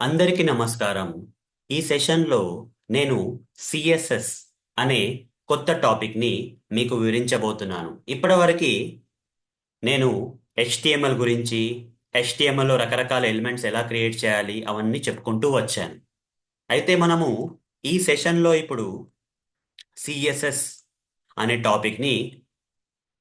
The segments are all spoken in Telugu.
అందరికీ నమస్కారం. ఈ సెషన్లో నేను సిఎస్ఎస్ అనే కొత్త టాపిక్ని మీకు వివరించబోతున్నాను. ఇప్పటివరకు నేను హెచ్టిఎంఎల్ గురించి, హెచ్టిఎంఎల్లో రకరకాల ఎలిమెంట్స్ ఎలా క్రియేట్ చేయాలి అవన్నీ చెప్పుకుంటూ వచ్చాను. అయితే మనము ఈ సెషన్లో ఇప్పుడు సిఎస్ఎస్ అనే టాపిక్ని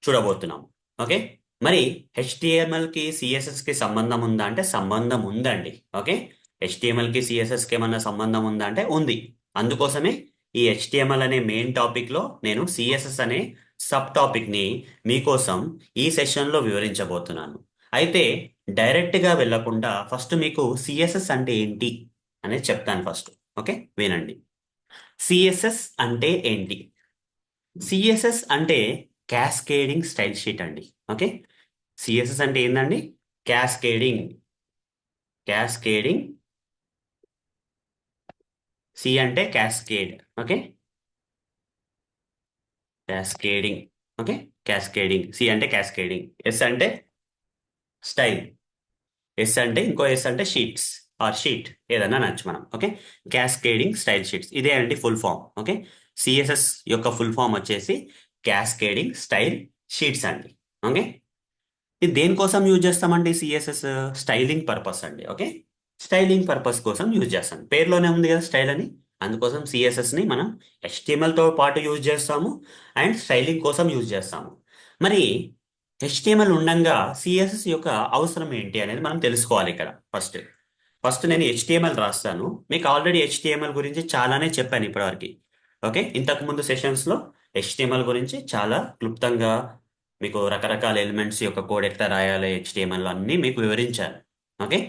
చూడబోతున్నాం. ఓకే, మరి హెచ్టిఎంఎల్కి సిఎస్ఎస్కి సంబంధం ఉందా అంటే సంబంధం ఉందండి. ఓకే, హెచ్టిఎంఎల్కి సిఎస్ఎస్కి ఏమన్నా సంబంధం ఉందా అంటే ఉంది. అందుకోసమే ఈ హెచ్టిఎంఎల్ అనే మెయిన్ టాపిక్లో నేను సిఎస్ఎస్ అనే సబ్ టాపిక్ని మీకోసం ఈ సెషన్లో వివరించబోతున్నాను. అయితే డైరెక్ట్గా వెళ్ళకుండా ఫస్ట్ మీకు సిఎస్ఎస్ అంటే ఏంటి అనేది చెప్తాను ఫస్ట్. ఓకే, వినండి. సిఎస్ఎస్ అంటే ఏంటి? సిఎస్ఎస్ అంటే క్యాస్కేడింగ్ స్టైల్ షీట్ అండి. ఓకే, సిఎస్ఎస్ అంటే ఏందండి? క్యాస్కేడింగ్. క్యాస్కేడింగ్. సి అంటే cascade. Okay, cascading. Okay, cascading. C అంటే క్యాస్కేడింగ్. ఎస్ అంటే స్టైల్. ఎస్ అంటే ఇంకో ఎస్ అంటే షీట్స్ ఆర్ షీట్ ఏదన్నా నచ్చు మనం. ఓకే, క్యాస్కేడింగ్ స్టైల్ షీట్స్ ఇదే అండి ఫుల్ ఫామ్. ఓకే, సిఎస్ఎస్ యొక్క ఫుల్ ఫామ్ వచ్చేసి క్యాస్కేడింగ్ స్టైల్ షీట్స్ అండి. ఓకే, ఇది దేనికోసం యూజ్ చేస్తామండి? సిఎస్ఎస్ స్టైలింగ్ పర్పస్ అండి. ఓకే, స్టైలింగ్ పర్పస్ కోసం యూజ్ చేస్తాం. పేరులోనే ఉంది కదా స్టైల్ అని. అందుకోసం సిఎస్ఎస్ ని మనం HTML తో పాటు యూజ్ చేస్తాము అండ్ స్టైలింగ్ కోసం యూజ్ చేస్తాము. మరి HTML ఉండంగా సిఎస్ఎస్ యొక్క అవసరం ఏంటి అనేది మనం తెలుసుకోవాలి ఇక్కడ. ఫస్ట్ ఫస్ట్ నేను HTML రాస్తాను. మీకు ఆల్రెడీ HTML గురించి చాలానే చెప్పాను ఇప్పటివరకు. ఓకే, ఇంతకు ముందు సెషన్స్ లో HTML గురించి చాలా క్లుప్తంగా మీకు రకరకాల ఎలిమెంట్స్ యొక్క కోడ్ ఎట్లా రాయాలి HTML అన్ని మీకు వివరించాను. ఓకే,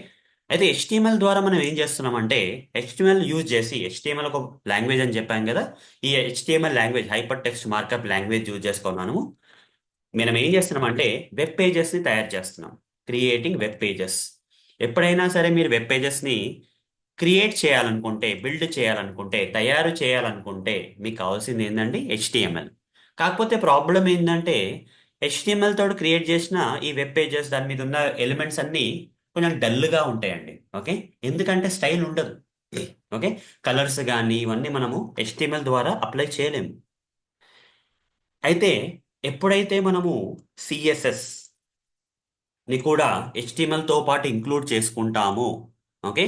అయితే HTML ద్వారా మనం ఏం చేస్తున్నామంటే HTML యూజ్ చేసి HTML ఒక లాంగ్వేజ్ అని చెప్పాం కదా. ఈ HTML language hyper text markup language use చేసుకున్నాను. మనం ఏం చేస్తున్నామంటే వెబ్ పేజెస్ ని తయారు చేస్తున్నాం. Creating web pages. ఎప్పుడైనా సరే మీరు వెబ్ పేజెస్ ని క్రియేట్ చేయాలనుకుంటే, బిల్డ్ చేయాలనుకుంటే, తయారు చేయాలనుకుంటే మీకు కావాల్సింది ఏంటండి? HTML. కాకపోతే ప్రాబ్లం ఏంటంటే HTML తోటి క్రియేట్ చేసిన ఈ వెబ్ పేజెస్ దాని మీద ఉన్న ఎలిమెంట్స్ అన్నీ కొంచెం డల్గా ఉంటాయండి. ఓకే, ఎందుకంటే స్టైల్ ఉండదు. ఓకే, కలర్స్ కానీ ఇవన్నీ మనము HTML ద్వారా అప్లై చేయలేము. అయితే ఎప్పుడైతే మనము సిఎస్ఎస్ ని కూడా HTML తో పాటు ఇంక్లూడ్ చేసుకుంటామో, ఓకే,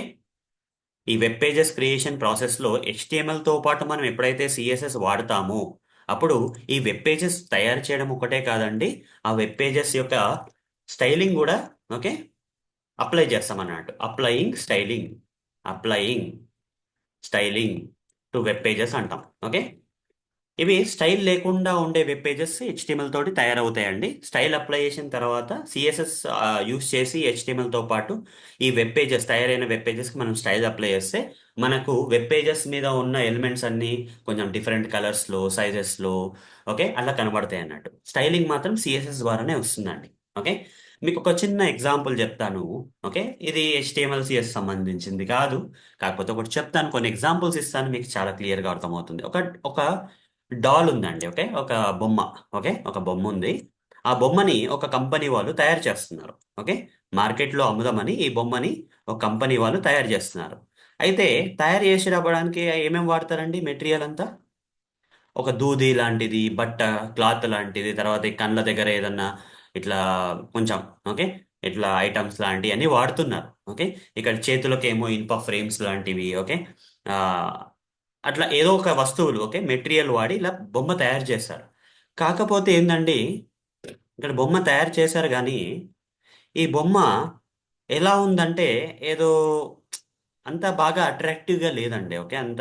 ఈ వెబ్ పేజెస్ క్రియేషన్ ప్రాసెస్లో HTML తో పాటు మనం ఎప్పుడైతే సిఎస్ఎస్ వాడతామో అప్పుడు ఈ వెబ్ పేజెస్ తయారు చేయడం ఒకటే కాదండి, ఆ వెబ్ పేజెస్ యొక్క స్టైలింగ్ కూడా ఓకే అప్లై చేస్తాం అన్నట్టు. Applying styling to web pages అంటాం. ఓకే, ఇవి స్టైల్ లేకుండా ఉండే వెబ్ పేజెస్ HTML తోటి తయారవుతాయండి. స్టైల్ అప్లై చేసిన తర్వాత సిఎస్ఎస్ యూస్ చేసి HTML తో పాటు ఈ వెబ్ పేజెస్ తయారైన వెబ్ పేజెస్కి మనం స్టైల్ అప్లై చేస్తే మనకు వెబ్ పేజెస్ మీద ఉన్న ఎలిమెంట్స్ అన్ని కొంచెం డిఫరెంట్ కలర్స్లో, సైజెస్లో ఓకే అలా కనబడతాయి అన్నట్టు. స్టైలింగ్ మాత్రం సిఎస్ఎస్ ద్వారానే వస్తుందండి. ఓకే, మీకు ఒక చిన్న ఎగ్జాంపుల్ చెప్తాను. ఓకే, ఇది HTML సిఎస్ సంబంధించింది కాదు, కాకపోతే ఒకటి చెప్తాను, కొన్ని ఎగ్జాంపుల్స్ ఇస్తాను, మీకు చాలా క్లియర్గా అర్థమవుతుంది. ఒక ఒక డాల్ ఉందండి. ఓకే, ఒక బొమ్మ. ఓకే, ఒక బొమ్మ ఉంది. ఆ బొమ్మని ఒక కంపెనీ వాళ్ళు తయారు చేస్తున్నారు. ఓకే, మార్కెట్లో అమ్ముదామని ఈ బొమ్మని ఒక కంపెనీ వాళ్ళు తయారు చేస్తున్నారు. అయితే తయారు చేసి రావడానికి ఏమేమి వాడతారండి మెటీరియల్ అంతా? ఒక దూది లాంటిది, బట్ట క్లాత్ లాంటిది, తర్వాత ఈ కళ్ళ దగ్గర ఏదన్నా ఇట్లా కొంచెం ఓకే ఇట్లా ఐటమ్స్ లాంటివి అన్ని వాడుతున్నారు. ఓకే, ఇక్కడ చేతులకు ఏమో ఇనుప ఫ్రేమ్స్ లాంటివి. ఓకే, ఆ, అట్లా ఏదో ఒక వస్తువులు ఓకే మెటీరియల్ వాడి ఇలా బొమ్మ తయారు చేశారు. కాకపోతే ఏందండి, ఇక్కడ బొమ్మ తయారు చేశారు కానీ ఈ బొమ్మ ఎలా ఉందంటే ఏదో అంత బాగా అట్రాక్టివ్గా లేదండి. ఓకే, అంత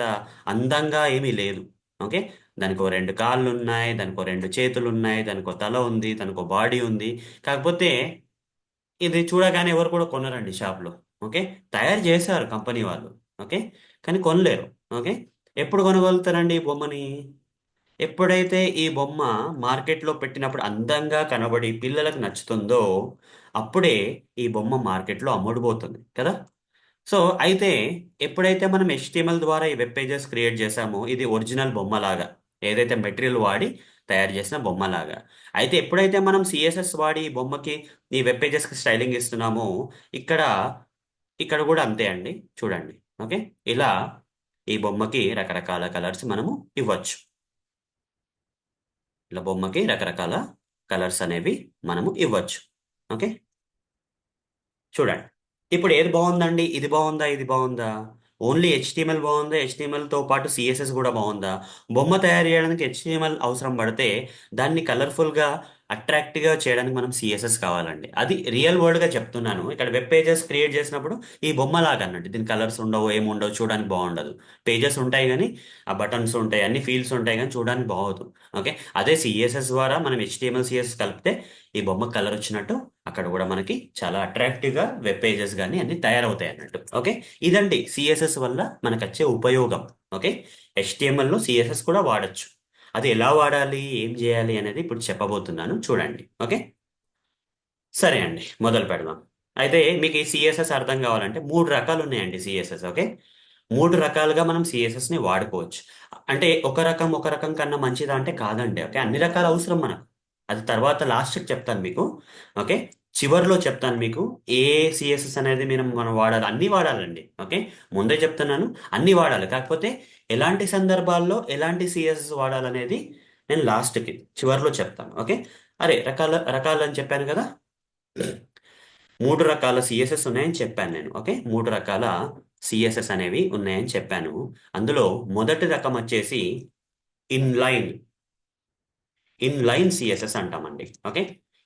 అందంగా ఏమీ లేదు. ఓకే, దానికి ఓ రెండు కాళ్ళు ఉన్నాయి, దానికి ఓ రెండు చేతులు ఉన్నాయి, దానికి ఓ తల ఉంది, దానికి ఓ బాడీ ఉంది. కాకపోతే ఇది చూడగానే ఎవరు కూడా కొనరండి షాప్లో. ఓకే, తయారు చేశారు కంపెనీ వాళ్ళు. ఓకే, కానీ కొనలేరు. ఓకే, ఎప్పుడు కొనగలుగుతారండి ఈ బొమ్మని? ఎప్పుడైతే ఈ బొమ్మ మార్కెట్లో పెట్టినప్పుడు అందంగా కనబడి పిల్లలకు నచ్చుతుందో అప్పుడే ఈ బొమ్మ మార్కెట్లో అమ్ముడుపోతుంది కదా. సో అయితే ఎప్పుడైతే మనం HTML ద్వారా ఈ వెబ్ పేజెస్ క్రియేట్ చేసామో ఇది ఒరిజినల్ బొమ్మలాగా, ఏదైతే మెటీరియల్ వాడి తయారు చేసిన బొమ్మలాగా. అయితే ఎప్పుడైతే మనం సిఎస్ఎస్ వాడి ఈ బొమ్మకి ఈ వెబ్ పేజెస్కి స్టైలింగ్ ఇస్తున్నామో ఇక్కడ ఇక్కడ కూడా అంతే అండి. చూడండి. ఓకే. ఇలా ఈ బొమ్మకి రకరకాల కలర్స్ మనము ఇవ్వచ్చు. ఇలా బొమ్మకి రకరకాల కలర్స్ అనేవి మనము ఇవ్వచ్చు. ఓకే. చూడండి. ఇప్పుడు ఏది బాగుందండి? ఇది బాగుందా? ఇది బాగుందా? ఓన్లీ హెచ్టిఎంఎల్ బాగుందా? హెచ్టిఎంఎల్తో పాటు సిఎస్ఎస్ కూడా బాగుందా? బొమ్మ తయారు చేయడానికి హెచ్టిఎంఎల్ అవసరం పడితే దాన్ని కలర్ఫుల్గా అట్రాక్టివ్గా చేయడానికి మనం సిఎస్ఎస్ కావాలండి. అది రియల్ వరల్డ్గా చెప్తున్నాను. ఇక్కడ వెబ్ పేజెస్ క్రియేట్ చేసినప్పుడు ఈ బొమ్మలాగా అన్నట్టు దీని కలర్స్ ఉండవు, ఏముండవు, చూడడానికి బాగుండదు. పేజెస్ ఉంటాయి కానీ ఆ బటన్స్ ఉంటాయి, అన్ని ఫీల్డ్స్ ఉంటాయి కానీ చూడడానికి బాగోదు. ఓకే. అదే సిఎస్ఎస్ ద్వారా మనం హెచ్టిఎంఎల్ సిఎస్ఎస్ కలిపితే ఈ బొమ్మ కలర్ వచ్చినట్టు అక్కడ కూడా మనకి చాలా అట్రాక్టివ్ గా వెబ్ పేజెస్ కానీ అన్ని తయారవుతాయి అన్నట్టు. ఓకే. ఇదండి సిఎస్ఎస్ వల్ల మనకు వచ్చే ఉపయోగం. ఓకే. హెచ్టిఎంఎల్ లో సిఎస్ఎస్ కూడా వాడచ్చు. అది ఎలా వాడాలి, ఏం చేయాలి అనేది ఇప్పుడు చెప్పబోతున్నాను, చూడండి. ఓకే. సరే అండి, మొదలు పెడదాం. అయితే మీకు ఈ సిఎస్ఎస్ అర్థం కావాలంటే మూడు రకాలు ఉన్నాయండి సిఎస్ఎస్. ఓకే. మూడు రకాలుగా మనం సిఎస్ఎస్ ని వాడుకోవచ్చు. అంటే ఒక రకం కన్నా మంచిదా అంటే కాదండి. ఓకే. అన్ని రకాల అవసరం మనకు. అది తర్వాత లాస్ట్కి చెప్తాను మీకు. ఓకే. చివర్లో చెప్తాను మీకు ఏ సిఎస్ఎస్ అనేది మనం వాడాలి. అన్ని వాడాలండి. ఓకే. ముందే చెప్తున్నాను, అన్ని వాడాలి. కాకపోతే ఎలాంటి సందర్భాల్లో ఎలాంటి సిఎస్ఎస్ వాడాలనేది నేను లాస్ట్కి చివర్లో చెప్తాను. ఓకే. అరే రకాలు అని చెప్పాను కదా. మూడు రకాల సిఎస్ఎస్ ఉన్నాయని చెప్పాను నేను. ఓకే. మూడు రకాల సిఎస్ఎస్ అనేవి ఉన్నాయని చెప్పాను. అందులో మొదటి రకం వచ్చేసి ఇన్లైన్ ఇన్లైన్ సిఎస్ఎస్ అంటామండి. ఓకే.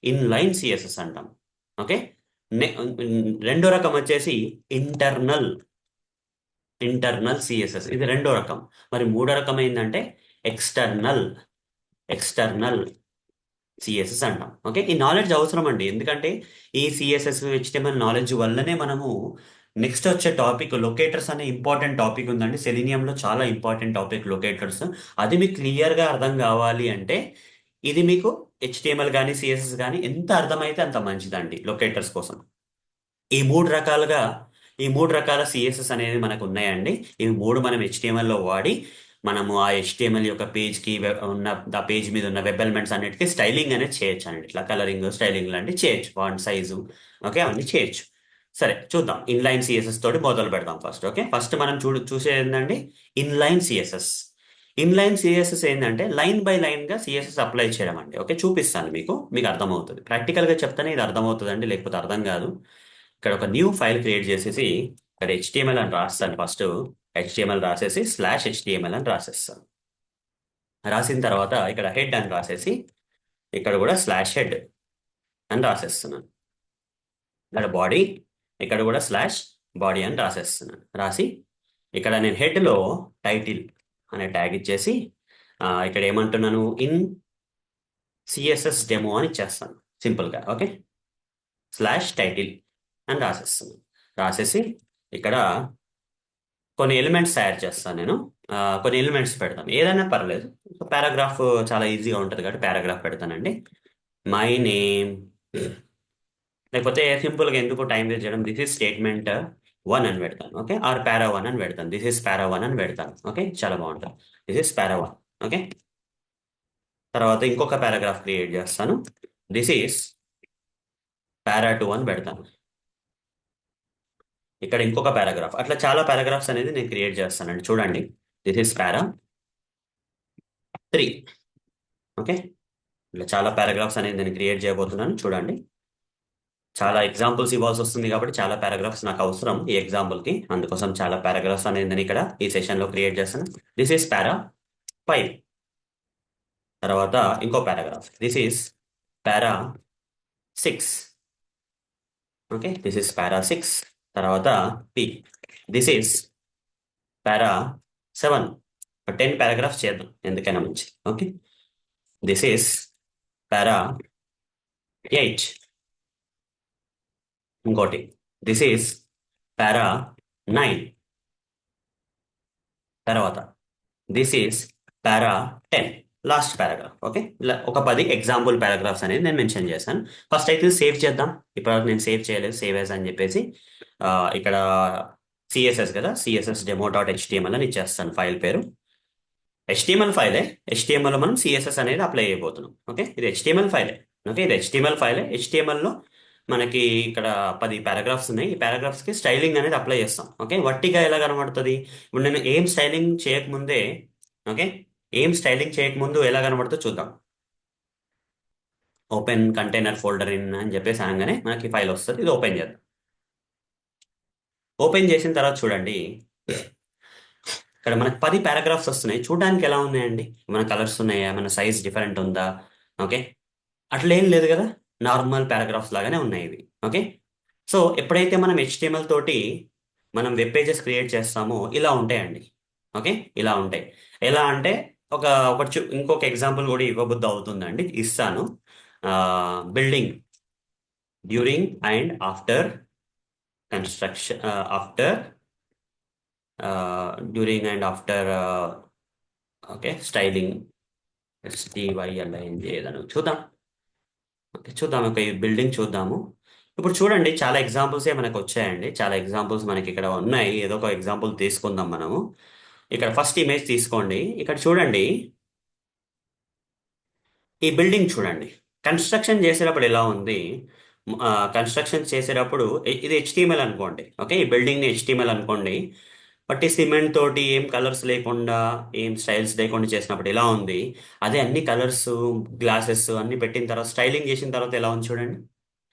ఇన్లైన్ సిఎస్ఎస్ అంటాం. ఓకే. రెండో రకం వచ్చేసి ఇంటర్నల్ ఇంటర్నల్ సిఎస్ఎస్, ఇది రెండో రకం. మరి మూడో రకం ఏంటంటే ఎక్స్టర్నల్ ఎక్స్టర్నల్ సిఎస్ఎస్ అంటాం. ఓకే. ఈ నాలెడ్జ్ అవసరం అండి. ఎందుకంటే ఈ సిఎస్ఎస్ హెచ్టిఎంఎల్ నాలెడ్జ్ వల్లనే మనము నెక్స్ట్ వచ్చే టాపిక్ లొకేటర్స్ అనే ఇంపార్టెంట్ టాపిక్ ఉందండి. సెలీనియంలో చాలా ఇంపార్టెంట్ టాపిక్ లొకేటర్స్. అది మీకు క్లియర్గా అర్థం కావాలి అంటే ఇది మీకు హెచ్టిఎంఎల్ కానీ సిఎస్ఎస్ కానీ ఎంత అర్థమైతే అంత మంచిదండి లొకేటర్స్ కోసం. ఈ మూడు రకాలుగా ఈ మూడు రకాల సిఎస్ఎస్ అనేవి మనకు ఉన్నాయండి. ఇవి మూడు మనం HTML లో వాడి మనము ఆ HTML యొక్క పేజ్కి ఉన్న ఆ పేజ్ మీద ఉన్న వెబ్ ఎలిమెంట్స్ అన్నిటికీ స్టైలింగ్ అనేది చేయొచ్చు అండి. ఇట్లా కలరింగ్, స్టైలింగ్ లాంటివి చేయొచ్చు. ఫాంట్ సైజు, ఓకే, అవన్నీ చేయొచ్చు. సరే, చూద్దాం. ఇన్లైన్ సిఎస్ఎస్ తోటి మొదలు పెడదాం ఫస్ట్. ఓకే. ఫస్ట్ మనం చూసేది ఏంటండి? Inline CSS. ఇన్లైన్ సిఎస్ఎస్ ఏంటంటే లైన్ బై లైన్ గా సిఎస్ఎస్ అప్లై చేయడం అండి. ఓకే. చూపిస్తాను మీకు అర్థమవుతుంది. ప్రాక్టికల్ గా చెప్తానే ఇది అర్థమవుతుందండి, లేకపోతే అర్థం కాదు. ఇక్కడ ఒక న్యూ ఫైల్ క్రియేట్ చేసేసి ఇక్కడ హెచ్టిఎంఎల్ అని రాస్తాను. ఫస్ట్ హెచ్టిఎంఎల్ రాసేసి /HTML అని రాసేస్తాను. రాసిన తర్వాత ఇక్కడ హెడ్ అని రాసేసి ఇక్కడ కూడా /head అని రాసేస్తున్నాను. ఇక్కడ బాడీ, ఇక్కడ కూడా /body అని రాసేస్తున్నాను. రాసి ఇక్కడ నేను హెడ్లో టైటిల్ అనే ట్యాగ్ ఇచ్చేసి ఇక్కడ ఏమంటున్నాను, ఇన్ సిఎస్ఎస్ డెమో అని ఇచ్చేస్తాను సింపుల్గా. ఓకే. /title అని రాసేస్తున్నాను. రాసేసి ఇక్కడ కొన్ని ఎలిమెంట్స్ తయారు చేస్తాను నేను. కొన్ని ఎలిమెంట్స్ పెడతాను, ఏదైనా పర్లేదు. పారాగ్రాఫ్ చాలా ఈజీగా ఉంటుంది కాబట్టి పారాగ్రాఫ్ పెడతానండి. మై నేమ్, లేకపోతే సింపుల్గా ఎందుకు టైం వేస్ట్ చేయడం, దిస్ ఇస్ స్టేట్మెంట్ 1 అని పెడతాను. ఓకే. ఆర్ పారా 1 అని పెడతాను. దిస్ ఇస్ పారా 1 అని పెడతాను. ఓకే. చాలా బాగుంటుంది. This is para 1. ఓకే. తర్వాత ఇంకొక పారాగ్రాఫ్ క్రియేట్ చేస్తాను. దిస్ ఈస్ పారా 2 అని పెడతాను. ఇక్కడ ఇంకొక పారాగ్రాఫ్, అట్లా చాలా పారాగ్రాఫ్స్ అనేది నేను క్రియేట్ చేస్తానండి. చూడండి. This is para 3. ఓకే. ఇట్లా చాలా పారాగ్రాఫ్స్ అనేది నేను క్రియేట్ చేయబోతున్నాను. చూడండి. చాలా ఎగ్జాంపుల్స్ ఇవ్వాల్సి వస్తుంది కాబట్టి చాలా పారాగ్రాఫ్స్ నాకు అవసరం ఈ ఎగ్జాంపుల్కి. అందుకోసం చాలా పారాగ్రాఫ్స్ అనేది నేను ఇక్కడ ఈ సెషన్లో క్రియేట్ చేస్తాను. This is para 5. తర్వాత ఇంకో paragraph, this is para 6. Okay. This is para 6. తర్వాత P, this is para 7. 10 paragraphs చేద్దాం, ఎందుకైనా మంచి. ఓకే. This is para 8. ఇంకోటి, దిస్ ఈస్ పారా 9. తర్వాత this is para 10. Last paragraph. Okay. ఇలా ఒక 10 ఎగ్జాంపుల్ పారాగ్రాఫ్స్ అనేది నేను మెన్షన్ చేశాను. ఫస్ట్ అయితే సేవ్ చేద్దాం. ఇప్పటివరకు నేను సేవ్ చేయలేదు, సేవ్ యాజ్ అని చెప్పేసి ఇక్కడ సిఎస్ఎస్ కదా, సిఎస్ఎస్ demo.html అని ఇచ్చేస్తాను ఫైల్ పేరు. HTML ఫైలే. HTML లో మనం సిఎస్ఎస్ అనేది అప్లై చేయబోతున్నాం. ఓకే. ఇది HTML ఫైలే. ఓకే. ఇది HTML ఫైలే. HTML లో మనకి ఇక్కడ 10 పారాగ్రాఫ్స్ ఉన్నాయి. ఈ పారాగ్రాఫ్స్ కి స్టైలింగ్ అనేది అప్లై చేస్తాం. ఓకే, వట్టిగా ఎలా కనబడుతుంది? ఇప్పుడు నేను ఏం స్టైలింగ్ చేయకముందే, ఓకే, ఏం స్టైలింగ్ చేయకముందు ఎలా కనబడుతుందో చూద్దాం. ఓపెన్ కంటైనర్ ఫోల్డర్ ఇన్ అని చెప్పేసి అనగానే మనకి ఫైల్ వస్తుంది. ఇది ఓపెన్ చేద్దాం. ఓపెన్ చేసిన తర్వాత చూడండి, ఇక్కడ మనకి 10 పారాగ్రాఫ్స్ వస్తున్నాయి. చూడడానికి ఎలా ఉన్నాయండి? మన కలర్స్ ఉన్నాయా? మన సైజ్ డిఫరెంట్ ఉందా? ఓకే, అట్లా ఏం లేదు కదా, నార్మల్ పారాగ్రాఫ్స్ లాగానే ఉన్నాయి ఇవి. ఓకే, సో ఎప్పుడైతే మనం HTML తోటి మనం వెబ్ పేజెస్ క్రియేట్ చేస్తామో ఇలా ఉంటాయండి. ఓకే, ఇలా ఉంటాయి. ఎలా అంటే ఒక ఇంకొక ఎగ్జాంపుల్ కూడా ఇవ్వబుద్ధి అవుతుందండి, ఇస్తాను. Building during and after construction, after during and after, okay, styling, STYLING ఏదైనా చూద్దాం. ఓకే, చూద్దాం. ఒక ఈ బిల్డింగ్ చూద్దాము. ఇప్పుడు చూడండి, చాలా ఎగ్జాంపుల్సే మనకు వచ్చాయండి. చాలా ఎగ్జాంపుల్స్ మనకి ఇక్కడ ఉన్నాయి. ఏదో ఒక ఎగ్జాంపుల్ తీసుకుందాం మనము. ఇక్కడ ఫస్ట్ ఇమేజ్ తీసుకోండి. ఇక్కడ చూడండి, ఈ బిల్డింగ్ చూడండి. కన్స్ట్రక్షన్ చేసేటప్పుడు ఎలా ఉంది? కన్స్ట్రక్షన్ చేసేటప్పుడు ఇది HTML అనుకోండి. ఓకే, ఈ బిల్డింగ్ని HTML అనుకోండి. బట్ ఈ సిమెంట్ తోటి ఏం కలర్స్ లేకుండా, ఏం స్టైల్స్ లేకుండా చేసినప్పుడు ఎలా ఉంది? అదే అన్ని కలర్స్, గ్లాసెస్ అన్ని పెట్టిన తర్వాత స్టైలింగ్ చేసిన తర్వాత ఎలా ఉంది చూడండి.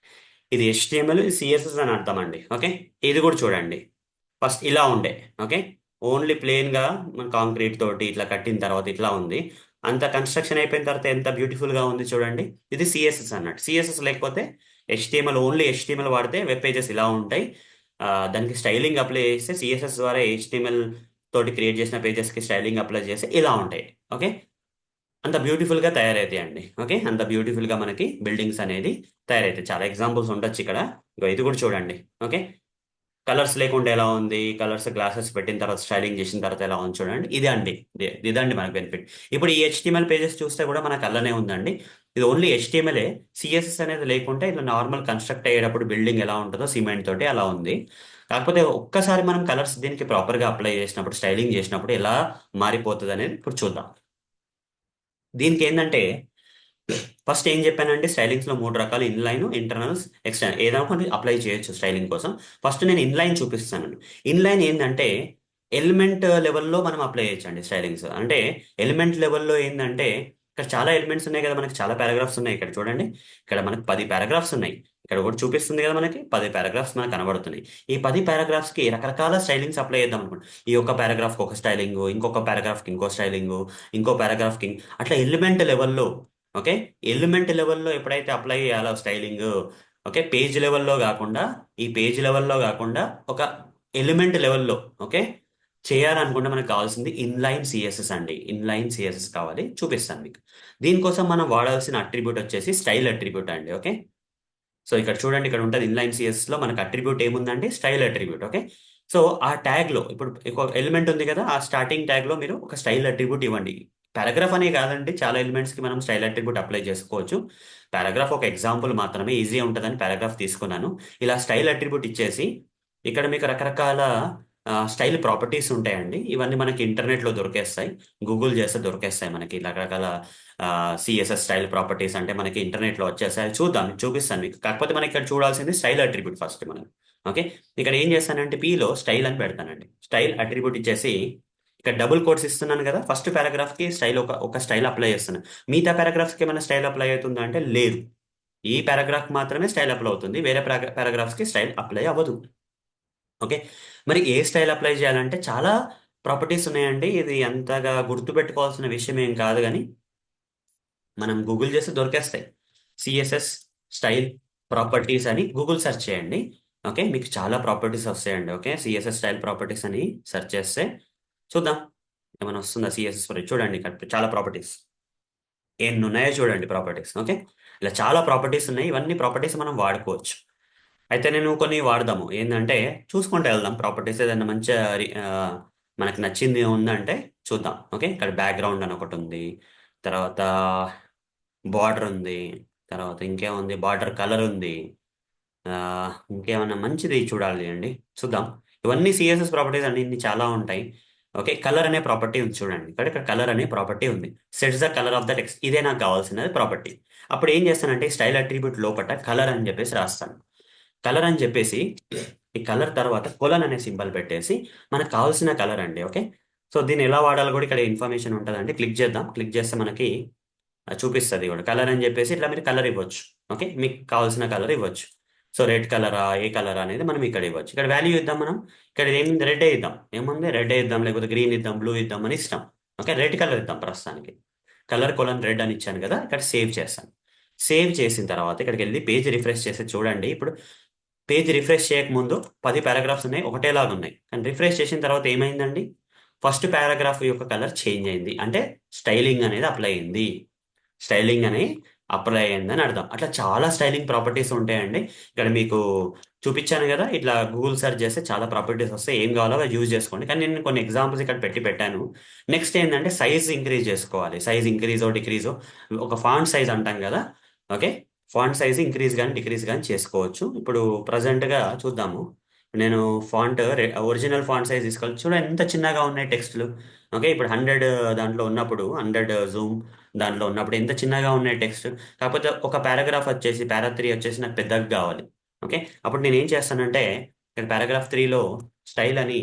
ఇది HTML, ఇది CSS అని అర్థం అండి. ఓకే, ఇది కూడా చూడండి. ఫస్ట్ ఇలా ఉండే. ఓకే, ఓన్లీ ప్లేన్ గా మన కాంక్రీట్ తోటి ఇట్లా కట్టిన తర్వాత ఇట్లా ఉంది. అంత కన్స్ట్రక్షన్ అయిపోయిన తర్వాత ఎంత బ్యూటిఫుల్ గా ఉంది చూడండి. ఇది CSS అన్నట్టు. CSS లేకపోతే HTML, ఓన్లీ HTML వాడితే వెబ్ పేజెస్ ఇలా ఉంటాయి. దానికి స్టైలింగ్ అప్లై చేస్తే CSS ద్వారా HTML తోటి క్రియేట్ చేసిన పేజెస్ కి స్టైలింగ్ అప్లై చేస్తే ఇలా ఉంటాయి. ఓకే, అంత బ్యూటిఫుల్ గా తయారైతాయండి. ఓకే, అంత బ్యూటిఫుల్ గా మనకి బిల్డింగ్స్ అనేది తయారైతాయి. చాలా ఎగ్జాంపుల్స్ ఉండొచ్చు ఇక్కడ. ఇగో ఇది కూడా చూడండి. ఓకే, కలర్స్ లేకుండా ఎలా ఉంది, కలర్స్ గ్లాసెస్ పెట్టిన తర్వాత స్టైలింగ్ చేసిన తర్వాత ఎలా ఉంది చూడండి. ఇదే అండి, ఇదండి మనకు బెనిఫిట్. ఇప్పుడు ఈ HTML పేజెస్ చూస్తే కూడా మనకు అలానే ఉందండి. ఇది ఓన్లీ HTML. CSS అనేది లేకుంటే ఇట్లా నార్మల్ కన్స్ట్రక్ట్ అయ్యేటప్పుడు బిల్డింగ్ ఎలా ఉంటుందో సిమెంట్ తోటి అలా ఉంది. కాకపోతే ఒక్కసారి మనం కలర్స్ దీనికి ప్రాపర్ గా అప్లై చేసినప్పుడు, స్టైలింగ్ చేసినప్పుడు ఎలా మారిపోతుంది అనేది ఇప్పుడు చూద్దాం. దీనికి ఏంటంటే, ఫస్ట్ ఏం చెప్పానంటే స్టైలింగ్స్ లో 3 రకాలు: ఇన్లైన్, ఇంటర్నల్స్, ఎక్స్టర్నల్. ఏదో ఒకటి అప్లై చేయొచ్చు స్టైలింగ్ కోసం. ఫస్ట్ నేను ఇన్లైన్ చూపిస్తాను. ఇన్లైన్ ఏంటంటే ఎలిమెంట్ లెవెల్లో మనం అప్లై చేయొచ్చు అండి స్టైలింగ్స్. అంటే ఎలిమెంట్ లెవెల్లో ఏంటంటే, ఇక్కడ చాలా ఎలిమెంట్స్ ఉన్నాయి కదా, మనకి చాలా పారాగ్రాఫ్స్ ఉన్నాయి. ఇక్కడ చూడండి, ఇక్కడ మనకి 10 పారాగ్రాఫ్స్ ఉన్నాయి. ఇక్కడ కూడా చూపిస్తుంది కదా, మనకి 10 పారాగ్రాఫ్స్ మనకు కనబడుతున్నాయి. ఈ 10 పారాగ్రాఫ్స్ కి రకరకాల స్టైలింగ్స్ అప్లై చేద్దాం అనుకోండి. ఈ ఒక్క పారాగ్రాఫ్ కి ఒక స్టైలింగ్, ఇంకొక పారాగ్రాఫ్ కి ఇంకో స్టైలింగ్, ఇంకో పారాగ్రాఫ్ కి అట్లా ఎలిమెంట్ లెవెల్లో. ఓకే, ఎలిమెంట్ లెవెల్లో ఎప్పుడైతే అప్లై చేయాలో స్టైలింగ్, ఓకే, పేజ్ లెవెల్లో కాకుండా, ఈ పేజ్ లెవెల్లో కాకుండా ఒక ఎలిమెంట్ లెవెల్లో, ఓకే, చేయాలనుకుంటే మనకు కావాల్సింది ఇన్లైన్ CSS అండి. ఇన్లైన్ CSS కావాలి, చూపిస్తాను మీకు. దీనికోసం మనం వాడాల్సిన అట్రిబ్యూట్ వచ్చేసి స్టైల్ అట్రిబ్యూట్ అండి. ఓకే, సో ఇక్కడ చూడండి, ఇక్కడ ఉంటుంది ఇన్లైన్ CSS లో మనకు అట్రిబ్యూట్ ఏముందండి? Style attribute. ఓకే, సో ఆ ట్యాగ్ లో ఇప్పుడు ఒక ఎలిమెంట్ ఉంది కదా, ఆ స్టార్టింగ్ ట్యాగ్ లో మీరు ఒక స్టైల్ అట్రిబ్యూట్ ఇవ్వండి. పారాగ్రాఫ్ అనే కాదండి, చాలా ఎలిమెంట్స్ కి మనం స్టైల్ అట్రిబ్యూట్ అప్లై చేసుకోవచ్చు. పారాగ్రాఫ్ ఒక ఎగ్జాంపుల్ మాత్రమే, ఈజీ ఉంటుందని పారాగ్రాఫ్ తీసుకున్నాను. ఇలా స్టైల్ అట్రిబ్యూట్ ఇచ్చేసి ఇక్కడ మీకు రకరకాల స్టైల్ ప్రాపర్టీస్ ఉంటాయండి. ఇవన్నీ మనకి ఇంటర్నెట్ లో దొరికేస్తాయి. గూగుల్ చేస్తే దొరికేస్తాయి మనకి రకరకాల CSS స్టైల్ ప్రాపర్టీస్. అంటే మనకి ఇంటర్నెట్ లో వచ్చేస్తాయి. చూద్దాం, చూపిస్తాను మీకు. కాకపోతే మనకి ఇక్కడ చూడాల్సింది స్టైల్ అట్రిబ్యూట్ ఫస్ట్ మనం. ఓకే, ఇక్కడ ఏం చేస్తానంటే P లో స్టైల్ అని పెడతానండి. స్టైల్ అట్రిబ్యూట్ ఇచ్చేసి ఇక్కడ డబుల్ కోట్స్ ఇస్తున్నాను కదా, ఫస్ట్ పారాగ్రాఫ్ కి స్టైల్ ఒక స్టైల్ అప్లై చేస్తున్నాను. మిగతా పారాగ్రాఫ్స్ కి ఏమైనా స్టైల్ అప్లై అవుతుందా అంటే లేదు. ఈ పారాగ్రాఫ్ మాత్రమే స్టైల్ అప్లై అవుతుంది, వేరే పారాగ్రాఫ్స్ కి స్టైల్ అప్లై అవ్వదు. ఓకే, మరి ఏ స్టైల్ అప్లై చేయాలంటే చాలా ప్రాపర్టీస్ ఉన్నాయండి. ఇది అంతగా గుర్తుపెట్టుకోవాల్సిన విషయం ఏం కాదు, కానీ మనం గూగుల్ చేస్తే దొరికేస్తాయి. CSS స్టైల్ ప్రాపర్టీస్ అని గూగుల్ సెర్చ్ చేయండి. ఓకే, మీకు చాలా ప్రాపర్టీస్ వస్తాయండి. ఓకే, CSS స్టైల్ ప్రాపర్టీస్ అని సెర్చ్ చేస్తే చూద్దాం ఏమైనా వస్తుందా. CSS చూడండి, ఇక్కడ చాలా ప్రాపర్టీస్ ఎన్ని ఉన్నాయో చూడండి, ప్రాపర్టీస్. ఓకే, ఇలా చాలా ప్రాపర్టీస్ ఉన్నాయి. ఇవన్నీ ప్రాపర్టీస్ మనం వాడుకోవచ్చు. అయితే నేను కొన్ని వాడదాము. ఏంటంటే చూసుకుంటూ వెళ్దాం. ప్రాపర్టీస్ ఏదైనా మంచిగా మనకు నచ్చింది ఉందంటే చూద్దాం. ఓకే, ఇక్కడ బ్యాక్గ్రౌండ్ అని ఒకటి ఉంది, తర్వాత బార్డర్ ఉంది, తర్వాత ఇంకేముంది, బార్డర్ కలర్ ఉంది. ఆ, ఇంకేమన్నా మంచిది చూడాలి అండి, చూద్దాం. ఇవన్నీ CSS ప్రాపర్టీస్ అండి, ఇన్ని చాలా ఉంటాయి. ఓకే, కలర్ అనే ప్రాపర్టీ ఉంది చూడండి, ఇక్కడ కలర్ అనే ప్రాపర్టీ ఉంది. Sets the colour of the text, ఇదే నాకు కావాల్సినది ప్రాపర్టీ. అప్పుడు ఏం చేస్తానంటే స్టైల్ అట్రిబ్యూట్ లోపల కలర్ అని చెప్పేసి రాస్తాను. కలర్ అని చెప్పేసి ఈ కలర్ తర్వాత కొలన్ అనే సింబల్ పెట్టేసి మనకు కావాల్సిన కలర్ అండి. ఓకే, సో దీన్ని ఎలా వాడాలో కూడా ఇక్కడ ఇన్ఫర్మేషన్ ఉంటుందండి. క్లిక్ చేద్దాం, క్లిక్ చేస్తే మనకి చూపిస్తుంది కూడా కలర్ అని చెప్పేసి. ఇట్లా మీరు కలర్ ఇవ్వచ్చు. ఓకే, మీకు కావాల్సిన కలర్ ఇవ్వచ్చు. సో రెడ్ కలరా, ఏ కలర్ అనేది మనం ఇక్కడ ఇవ్వచ్చు. ఇక్కడ వాల్యూ ఇద్దాం మనం. ఇక్కడ ఏముంది, రెడ్ ఇద్దాం. ఏముంది, రెడ్ ఇద్దాం, లేకపోతే గ్రీన్ ఇద్దాం, బ్లూ ఇద్దాం, మన ఇష్టం. ఓకే, రెడ్ కలర్ ఇద్దాం ప్రస్తుతానికి. కలర్ కొలన్ రెడ్ అని ఇచ్చాను కదా, ఇక్కడ సేవ్ చేస్తాను. సేవ్ చేసిన తర్వాత ఇక్కడికి వెళ్ళి పేజ్ రిఫ్రెష్ చేసి చూడండి. ఇప్పుడు పేజ్ రిఫ్రెష్ చేయకముందు 10 పారాగ్రాఫ్స్ ఉన్నాయి, ఒకటేలాగా ఉన్నాయి. కానీ రిఫ్రెష్ చేసిన తర్వాత ఏమైందండి, ఫస్ట్ పారాగ్రాఫ్ యొక్క కలర్ చేంజ్ అయింది, అంటే స్టైలింగ్ అనేది అప్లై అయింది. స్టైలింగ్ అని అప్లై అయిందని అర్థం. అట్లా చాలా స్టైలింగ్ ప్రాపర్టీస్ ఉంటాయండి. ఇక్కడ మీకు చూపించాను కదా, ఇట్లా గూగుల్ సెర్చ్ చేస్తే చాలా ప్రాపర్టీస్ వస్తాయి. ఏం కావాలో అవి యూజ్ చేసుకోండి. కానీ నేను కొన్ని ఎగ్జాంపుల్స్ ఇక్కడ పెట్టాను. నెక్స్ట్ ఏంటంటే సైజ్ ఇంక్రీజ్ చేసుకోవాలి. సైజ్ ఇంక్రీజో డిక్రీజో, ఒక ఫాంట్ సైజ్ అంటాం కదా. ఓకే, ఫాంట్ సైజ్ ఇంక్రీజ్ కానీ డిక్రీజ్ కానీ చేసుకోవచ్చు. ఇప్పుడు ప్రజెంట్గా చూద్దాము. నేను ఫాంట్ ఒరిజినల్ ఫాంట్ సైజ్ తీసుకోవాలి. చూడండి ఎంత చిన్నగా ఉన్నాయి టెక్స్ట్లు. ఓకే, ఇప్పుడు 100 దాంట్లో ఉన్నప్పుడు, 100 జూమ్ దాంట్లో ఉన్నప్పుడు ఎంత చిన్నగా ఉన్నాయి టెక్స్ట్. కాకపోతే ఒక పారాగ్రాఫ్ వచ్చేసి పారా 3 వచ్చేసి నాకు పెద్దగా కావాలి. ఓకే, అప్పుడు నేను ఏం చేస్తానంటే ఇక్కడ పారాగ్రాఫ్ 3లో స్టైల్ అని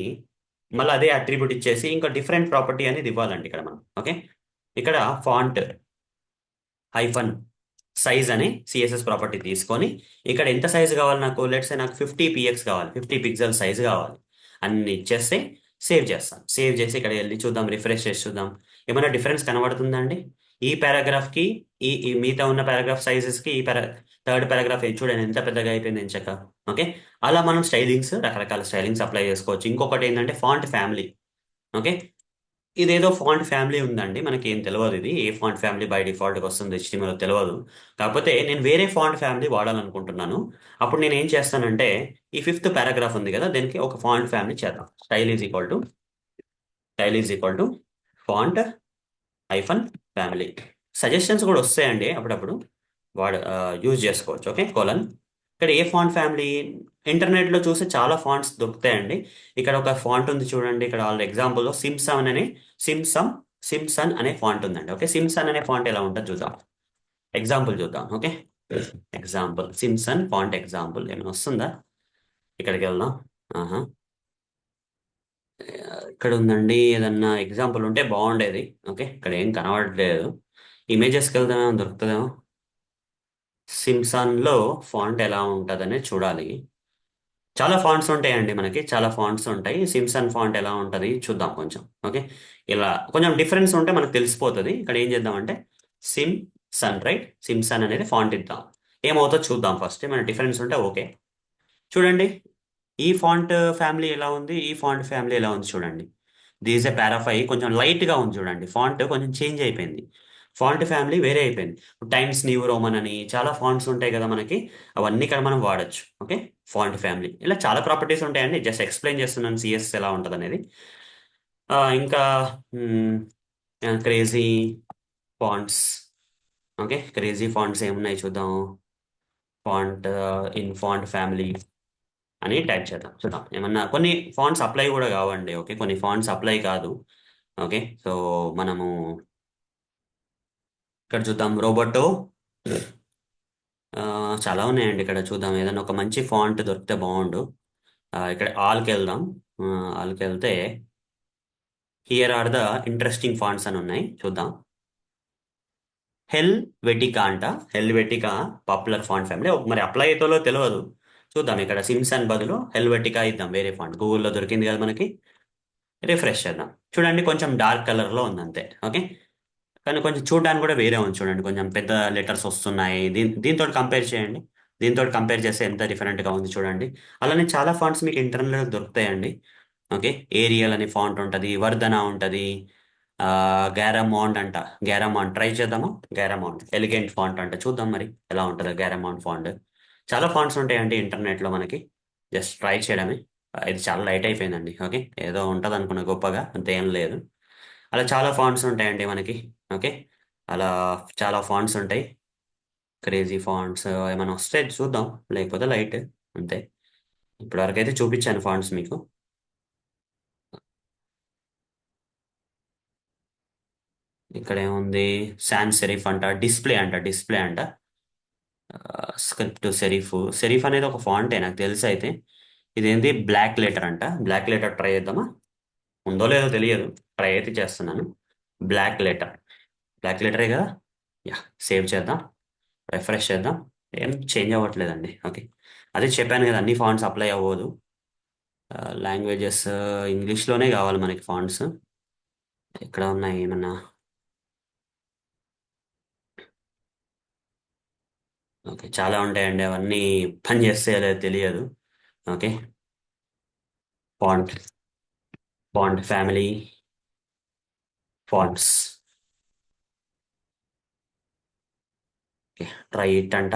మళ్ళీ అదే అట్రిబ్యూట్ ఇచ్చేసి ఇంకో డిఫరెంట్ ప్రాపర్టీ అనేది ఇవ్వాలండి ఇక్కడ మనం. ఓకే, ఇక్కడ ఫాంట్ హైఫన్ సైజ్ అనే సిఎస్ఎస్ ప్రాపర్టీ తీసుకొని ఇక్కడ ఎంత సైజ్ కావాలి నాకు, లెట్స్ నాకు 50 px కావాలి, 50 పిక్సెల్ సైజ్ కావాలి. అన్ని ఇచ్చేస్తే సేవ్ చేస్తాం. సేవ్ చేసి ఇక్కడ వెళ్ళి చూద్దాం, రిఫ్రెష్ చేసి చూద్దాం ఏమైనా డిఫరెన్స్ కనబడుతుందా అండి. ఈ పారాగ్రాఫ్కి ఈ మిగతా ఉన్న పారాగ్రాఫ్ సైజెస్కి ఈ థర్డ్ పారాగ్రాఫ్ చూడండి ఎంత పెద్దగా అయిపోయింది ఎంచక. ఓకే, అలా మనం స్టైలింగ్స్, రకరకాల స్టైలింగ్స్ అప్లై చేసుకోవచ్చు. ఇంకొకటి ఏంటంటే ఫాంట్ ఫ్యామిలీ. ఓకే, ఇదేదో ఫాంట్ ఫ్యామిలీ ఉందండి, మనకి ఏం తెలియదు ఇది ఏ ఫాంట్ ఫ్యామిలీ బై డిఫాల్ట్గా వస్తుంది HTML తెలియదు. కాకపోతే నేను వేరే ఫాంట్ ఫ్యామిలీ వాడాలనుకుంటున్నాను. అప్పుడు నేను ఏం చేస్తానంటే ఈ ఫిఫ్త్ పారాగ్రాఫ్ ఉంది కదా, దీనికి ఒక ఫాంట్ ఫ్యామిలీ చేద్దాం. Style is equal to font hyphen family. Suggestions కూడా వస్తాయండి అప్పుడప్పుడు, వాడు యూజ్ చేసుకోవచ్చు. Okay, colon. ఇక్కడ ఏ ఫాంట్ ఫ్యామిలీ, ఇంటర్నెట్లో చూసి చాలా ఫాంట్స్ దొరుకుతాయండి. ఇక్కడ ఒక ఫాంట్ ఉంది చూడండి, ఇక్కడ ఆల్ ఎగ్జాంపుల్లో సిమ్సమ్ సిమ్సన్ అనే ఫాంట్ ఉందండి. ఓకే, సిమ్సన్ అనే ఫాంట్ ఎలా ఉంటుందో చూద్దాం, ఎగ్జాంపుల్ చూద్దాం. Okay, example Simpson font example ఏమైనా వస్తుందా, ఇక్కడికి వెళ్దాం. ఆహా, ఇక్కడ ఉందండి, ఏదన్నా ఎగ్జాంపుల్ ఉంటే బాగుండేది. ఓకే, ఇక్కడ ఏం కనబడట్లేదు. ఇమేజెస్కి వెళ్దాం, దొరుకుతుందేమో. సిమ్సన్లో ఫాంట్ ఎలా ఉంటుందనే చూడాలి. చాలా ఫాంట్స్ ఉంటాయండి, మనకి చాలా ఫాంట్స్ ఉంటాయి. సిమ్సన్ ఫాంట్ ఎలా ఉంటుంది చూద్దాం కొంచెం. ఓకే, ఇలా కొంచెం డిఫరెన్స్ ఉంటే మనకు తెలిసిపోతుంది. ఇక్కడ ఏం చేద్దామంటే సిమ్ సన్, రైట్, సిమ్సన్ అనేది ఫాంట్ ఇద్దాం. ఏమవుతుందో చూద్దాం ఫస్ట్. ఏమైనా డిఫరెన్స్ ఉంటే ఓకే. చూడండి, ఈ ఫాంట్ ఫ్యామిలీ ఎలా ఉంది, ఈ ఫాంట్ ఫ్యామిలీ ఎలా ఉంది చూడండి. దీస్ ఏ పారాఫై కొంచెం లైట్గా ఉంది చూడండి, ఫాంట్ కొంచెం చేంజ్ అయిపోయింది. ఫాంట్ ఫ్యామిలీ వేరే అయిపోయింది. టైమ్స్ న్యూ రోమన్ అని చాలా ఫాంట్స్ ఉంటాయి కదా మనకి, అవన్నీ ఇక్కడ మనం వాడచ్చు. ఓకే, ఫాంట్ ఫ్యామిలీ ఇలా చాలా ప్రాపర్టీస్ ఉంటాయండి. జస్ట్ ఎక్స్ప్లెయిన్ చేస్తున్నాను సిఎస్ ఎలా ఉంటుంది అనేది. ఇంకా crazy fonts. Okay, crazy fonts ఏమున్నాయి చూద్దాం. ఫాంట్ ఇన్ ఫాంట్ ఫ్యామిలీ అని టైప్ చేద్దాం, చూద్దాం ఏమన్నా. కొన్ని ఫాంట్స్ అప్లై కూడా కావండి. ఓకే, కొన్ని ఫాంట్స్ అప్లై కాదు. ఓకే, సో మనము ఇక్కడ చూద్దాం. రోబోటో చాలా ఉన్నాయండి. ఇక్కడ చూద్దాం ఏదైనా ఒక మంచి ఫాంట్ దొరికితే బాగుండు. ఇక్కడ ఆల్కి వెళ్దాం. ఆల్కి వెళ్తే here are the interesting fonts అని ఉన్నాయి, చూద్దాం. హెల్ వెటికా అంట. Helvetica popular font family. మరి అప్లై అవుతుందో తెలియదు, చూద్దాం. ఇక్కడ సిమ్సన్ బదులు హెల్ వెటికా ఇద్దాం, వేరే ఫాంట్ గూగుల్లో దొరికింది కదా మనకి. రిఫ్రెష్ చేద్దాం. చూడండి కొంచెం డార్క్ కలర్లో ఉంది అంతే. ఓకే, కానీ కొంచెం చూడడానికి కూడా వేరే ఉంది చూడండి, కొంచెం పెద్ద లెటర్స్ వస్తున్నాయి. దీంతో కంపేర్ చేయండి, దీంతో కంపేర్ చేస్తే ఎంత డిఫరెంట్గా ఉంది చూడండి. అలానే చాలా ఫాంట్స్ మీకు ఇంటర్నెట్లో దొరుకుతాయండి. ఓకే, ఏరియల్ అనే ఫాంట్ ఉంటుంది, వర్ధన ఉంటుంది, గ్యారమాండ్ అంట. గ్యారమాండ్ ట్రై చేద్దామా. గ్యారమాండ్ ఎలిగెంట్ ఫాంట్ అంట, చూద్దాం మరి ఎలా ఉంటుందో గ్యారమాండ్ ఫాంట్. చాలా ఫాంట్స్ ఉంటాయండి ఇంటర్నెట్లో మనకి, జస్ట్ ట్రై చేయడమే. ఇది చాలా లైట్ అయిపోయిందండి. ఓకే, ఏదో ఉంటుంది అనుకున్న గొప్పగా, అంతేం లేదు. అలా చాలా ఫాంట్స్ ఉంటాయండి మనకి. ఓకే, అలా చాలా ఫాంట్స్ ఉంటాయి. క్రేజీ ఫాంట్స్ ఏమైనా వస్తే చూద్దాం, లేకపోతే లైట్ అంతే. ఇప్పటివరకు అయితే చూపించాను ఫాంట్స్ మీకు. ఇక్కడ ఏముంది? సాన్స్ సెరిఫ్ అంట, డిస్ప్లే అంట, డిస్ప్లే అంట, స్క్రిప్ట్ సెరిఫ్. సెరిఫ్ అనేది ఒక ఫాంటే నాకు తెలుసు అయితే. ఇదేంటి? బ్లాక్ లెటర్ అంట. బ్లాక్ లెటర్ ట్రై చేద్దామా? ఉందో లేదో తెలియదు, ట్రై అయితే చేస్తున్నాను. Black letter. బ్లాక్ లెటరే కదా. యా. సేవ్ చేద్దాం. రిఫ్రెష్ చేద్దాం. ఏం చేంజ్ అవ్వట్లేదండి. ఓకే. అదే చెప్పాను కదా, అన్ని ఫాంట్స్ అప్లై అవ్వదు. లాంగ్వేజెస్ ఇంగ్లీష్లోనే కావాలి మనకి ఫాంట్స్. ఎక్కడ ఉన్నాయి ఏమన్నా? ఓకే, చాలా ఉంటాయండి, అవన్నీ పని చేస్తే లేదో తెలియదు. Okay. Font. Font family. Fonts. Okay. Try it అంట.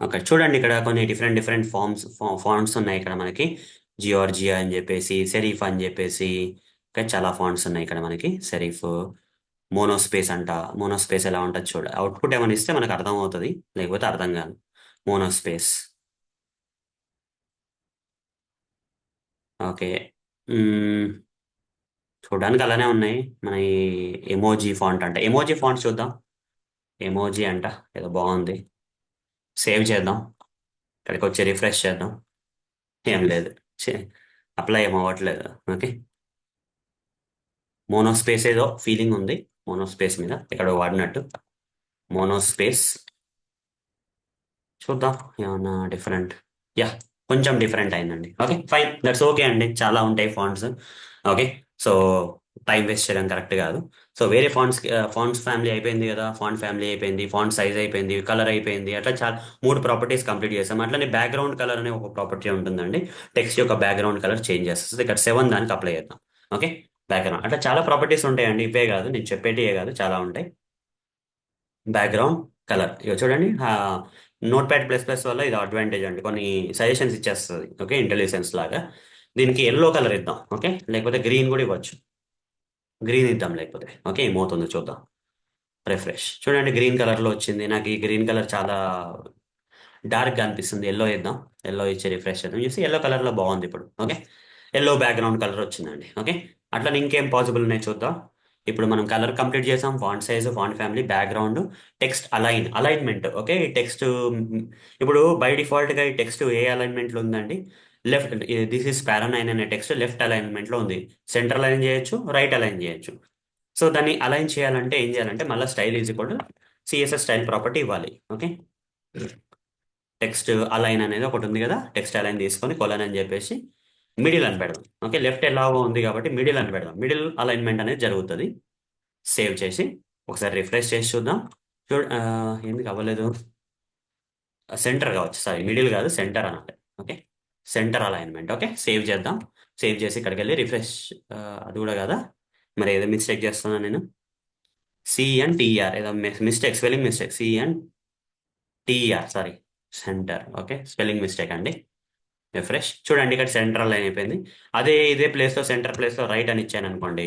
ఓకే, చూడండి ఇక్కడ కొన్ని డిఫరెంట్ డిఫరెంట్ ఫాంట్స్ ఉన్నాయి ఇక్కడ మనకి. జియార్జియా అని చెప్పేసి, సెరీఫ్ అని చెప్పేసి. ఓకే, చాలా ఫాంట్స్ ఉన్నాయి ఇక్కడ మనకి. సెరీఫ్. మోనోస్పేస్ అంట. మోనోస్పేస్ ఎలా ఉంటుంది చూడ, అవుట్పుట్ ఏమైనా ఇస్తే మనకు అర్థం అవుతుంది, లేకపోతే అర్థం కాదు. మోనోస్పేస్. ఓకే. మ్మ్, చూడడానికి అలానే ఉన్నాయి. మన ఎమోజీ ఫాంట్ అంట, ఎమోజీ ఫాంట్ చూద్దాం. ఎమోజీ అంట. ఏదో బాగుంది. సేవ్ చేద్దాం. ఇక్కడికి వచ్చి రిఫ్రెష్ చేద్దాం. ఏం లేదు. అప్లై ఏం అవ్వట్లేదు. ఓకే. మోనోస్పేస్ ఏదో ఫీలింగ్ ఉంది. మోనోస్పేస్ మీద ఎక్కడో వాడినట్టు. మోనోస్పేస్. చూద్దాం ఏమన్నా డిఫరెంట్. యా. కొంచెం డిఫరెంట్ అయిందండి. ఓకే ఫైన్, దట్స్ ఓకే అండి, చాలా ఉంటాయి fonts. Okay. So time waste చేయడం కరెక్ట్ కాదు. సో వేరే ఫాంట్స్ ఫ్యామిలీ అయిపోయింది కదా. ఫాంట్ ఫ్యామిలీ అయిపోయింది, ఫాంట్ సైజ్ అయిపోయింది, కలర్ అయిపోయింది, అట్లా చాలా మూడు ప్రాపర్టీస్ కంప్లీట్ చేసాం. అట్లనే బ్యాక్గ్రౌండ్ కలర్ అనే ఒక ప్రాపర్టీ ఉంటుందండి. టెక్స్ట్ యొక్క బ్యాక్గ్రౌండ్ కలర్ చేంజ్ చేస్తుంది. ఇక్కడ 7 దానికి అప్లై చేద్దాం. ఓకే. బ్యాక్గ్రౌండ్ అట్లా చాలా ప్రాపర్టీస్ ఉంటాయండి, ఇవే కాదు నేను చెప్పేటివే కాదు, చాలా ఉంటాయి. బ్యాక్గ్రౌండ్ కలర్ ఇక చూడండి. నోట్ ప్యాడ్ ప్లస్ ప్లస్ వల్ల ఇది అడ్వాంటేజ్ అండి, కొన్ని సజెషన్స్ ఇచ్చేస్తుంది. ఓకే, ఇంటెలిజెన్స్ లాగా. దీనికి ఎల్లో కలర్ ఇద్దాం. ఓకే, లేకపోతే గ్రీన్ కూడా ఇవ్వచ్చు. గ్రీన్ ఇద్దాం లేకపోతే. ఓకే, ఏమవుతుందో చూద్దాం. రిఫ్రెష్. చూడండి, గ్రీన్ కలర్లో వచ్చింది. నాకు ఈ గ్రీన్ కలర్ చాలా డార్క్గా అనిపిస్తుంది. ఎల్లో ఇద్దాం. ఎల్లో ఇచ్చి రిఫ్రెష్ చేద్దాం. చూసి ఎల్లో కలర్లో బాగుంది ఇప్పుడు. ఓకే. ఎల్లో బ్యాక్గ్రౌండ్ కలర్ వచ్చిందండి. ఓకే. అట్లా ఇంకేం పాసిబుల్ ఉన్నాయి చూద్దాం. ఇప్పుడు మనం కలర్ కంప్లీట్ చేసాం, font size, font family, background, text alignment. Okay, ఈ టెక్స్ట్ ఇప్పుడు బై డిఫాల్ట్ గా ఈ టెక్స్ట్ ఏ అలైన్మెంట్ లో ఉందండి? లెఫ్ట్. దిస్ ఇస్ పారా 9 అనే టెక్స్ట్ లెఫ్ట్ అలైన్మెంట్ లో ఉంది. సెంటర్ అలైన్ చేయొచ్చు, రైట్ అలైన్ చేయొచ్చు. సో దాన్ని అలైన్ చేయాలంటే ఏం చేయాలంటే మళ్ళీ style is equal to CSS style property ఇవ్వాలి. ఓకే. టెక్స్ట్ అలైన్ అనేది ఒకటి ఉంది కదా, టెక్స్ట్ అలైన్ తీసుకొని కొలన్ అని చెప్పేసి మిడిల్ అని పెడదాం. ఓకే, లెఫ్ట్ ఎలాగో ఉంది కాబట్టి మిడిల్ అని పెడదాం. మిడిల్ అలైన్మెంట్ అనేది జరుగుతుంది. సేవ్ చేసి ఒకసారి రిఫ్రెష్ చేసి చూద్దాం. ఎందుకు అవ్వలేదు? సెంటర్ కావచ్చు, సారీ మిడిల్ కాదు, సెంటర్ అన్నట్టు. Okay. Centre alignment. Okay, save చేద్దాం. సేవ్ చేసి ఇక్కడికి వెళ్ళి రిఫ్రెష్. అది కూడా కదా. మరి ఏదో మిస్టేక్ చేస్తున్నాను నేను. సిఎన్టీఆర్ ఏదో mistake, spelling mistake. CNTR, sorry. Centre. Okay, spelling mistake అండి. రిఫ్రెష్. చూడండి, ఇక్కడ సెంట్రల్ లైన్ అయిపోయింది. అదే ఇదే ప్లేస్లో సెంటర్ ప్లేస్లో రైట్ అని ఇచ్చాను అనుకోండి,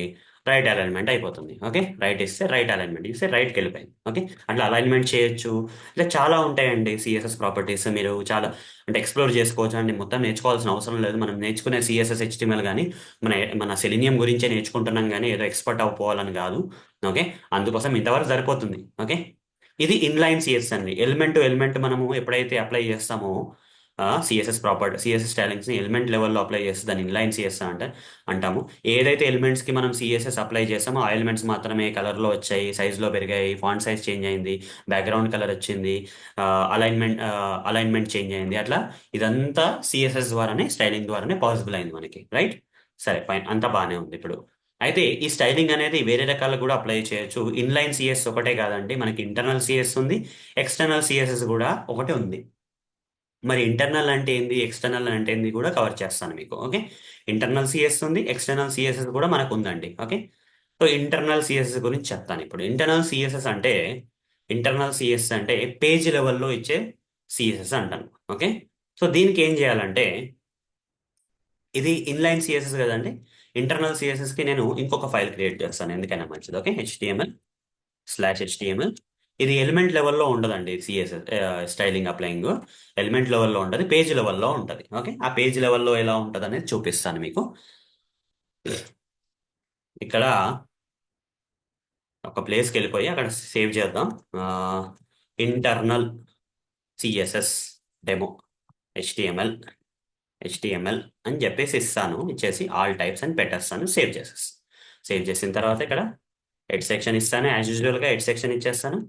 రైట్ అలైన్మెంట్ అయిపోతుంది. ఓకే, రైట్ ఇస్తే రైట్ అలైన్మెంట్ ఇస్తే రైట్కి వెళ్ళిపోయింది. ఓకే. అట్లా అలైన్మెంట్ చేయొచ్చు. ఇలా చాలా ఉంటాయండి సిఎస్ఎస్ ప్రాపర్టీస్, మీరు చాలా అంటే ఎక్స్ప్లోర్ చేసుకోవచ్చు అండి. మొత్తం నేర్చుకోవాల్సిన అవసరం లేదు. మనం నేర్చుకునే సిఎస్ఎస్ హెచ్టిఎంఎల్ కానీ మన మన సెలినియం గురించే నేర్చుకుంటున్నాం కానీ ఏదో ఎక్స్పర్ట్ అవ్వపోవాలని కాదు. ఓకే. అందుకోసం ఇంతవరకు సరిపోతుంది. ఓకే. ఇది ఇన్లైన్ సిఎస్ అండి. ఎలిమెంట్ టు ఎలిమెంట్ మనము ఎప్పుడైతే అప్లై చేస్తామో సిఎస్ఎస్ స్టైలింగ్స్ ని ఎలిమెంట్ లెవెల్లో అప్లై చేస్తే దాన్ని ఇన్లైన్ సిఎస్ అంటాము. ఏదైతే ఎలిమెంట్స్ కి మనం సిఎస్ఎస్ అప్లై చేస్తామో ఆ ఎలిమెంట్స్ మాత్రమే కలర్ లో వచ్చాయి, సైజ్ లో పెరిగాయి, ఫాంట్ సైజ్ చేంజ్ అయింది, బ్యాక్గ్రౌండ్ కలర్ వచ్చింది, అలైన్మెంట్ చేంజ్ అయింది. అట్లా ఇదంతా సిఎస్ఎస్ ద్వారానే, స్టైలింగ్ ద్వారానే పాసిబుల్ అయింది మనకి. రైట్. సరే ఫైన్, అంతా బాగానే ఉంది ఇప్పుడు. అయితే ఈ స్టైలింగ్ అనేది వేరే రకాలు కూడా అప్లై చేయొచ్చు. ఇన్లైన్ సిఎస్ ఒకటే కాదండి, మనకి ఇంటర్నల్ సిఎస్ ఉంది, ఎక్స్టర్నల్ సిఎస్ఎస్ కూడా ఒకటే ఉంది. మరి ఇంటర్నల్ అంటే ఏంది, ఎక్స్టర్నల్ అంటే ఏంది కూడా కవర్ చేస్తాను మీకు. ఓకే. ఇంటర్నల్ సిఎస్ ఉంది, ఎక్స్టర్నల్ సిఎస్ఎస్ కూడా మనకు ఉందండి. ఓకే. సో ఇంటర్నల్ సిఎస్ఎస్ గురించి చెప్తాను ఇప్పుడు. ఇంటర్నల్ సిఎస్ అంటే పేజ్ లెవెల్లో ఇచ్చే సిఎస్ఎస్ అంటాను. ఓకే. సో దీనికి ఏం చేయాలంటే, ఇది ఇన్లైన్ సిఎస్ఎస్ కదండి. ఇంటర్నల్ సిఎస్ఎస్ కి నేను ఇంకొక ఫైల్ క్రియేట్ చేస్తాను, ఎందుకైనా మంచిది. Okay, HTML/HTML. ఇది ఎలిమెంట్ లెవెల్లో ఉండదండి. సిఎస్ఎస్ స్టైలింగ్ అప్లయింగ్ ఎలిమెంట్ లెవెల్లో ఉండదు, పేజ్ లెవెల్లో ఉంటుంది. ఓకే, ఆ పేజ్ లెవెల్లో ఎలా ఉంటుంది అనేది చూపిస్తాను మీకు. ఇక్కడ ఒక ప్లేస్కి వెళ్ళిపోయి అక్కడ సేవ్ చేద్దాం. Internal CSS demo HTML HTML అని చెప్పేసి ఇస్తాను. ఇచ్చేసి ఆల్ టైప్స్ అని పెట్టేస్తాను. సేవ్ చేసేస్తాను. సేవ్ చేసిన తర్వాత ఇక్కడ హెడ్ సెక్షన్ ఇస్తాను. యాజ్ యూజువల్గా హెడ్ సెక్షన్ ఇచ్చేస్తాను.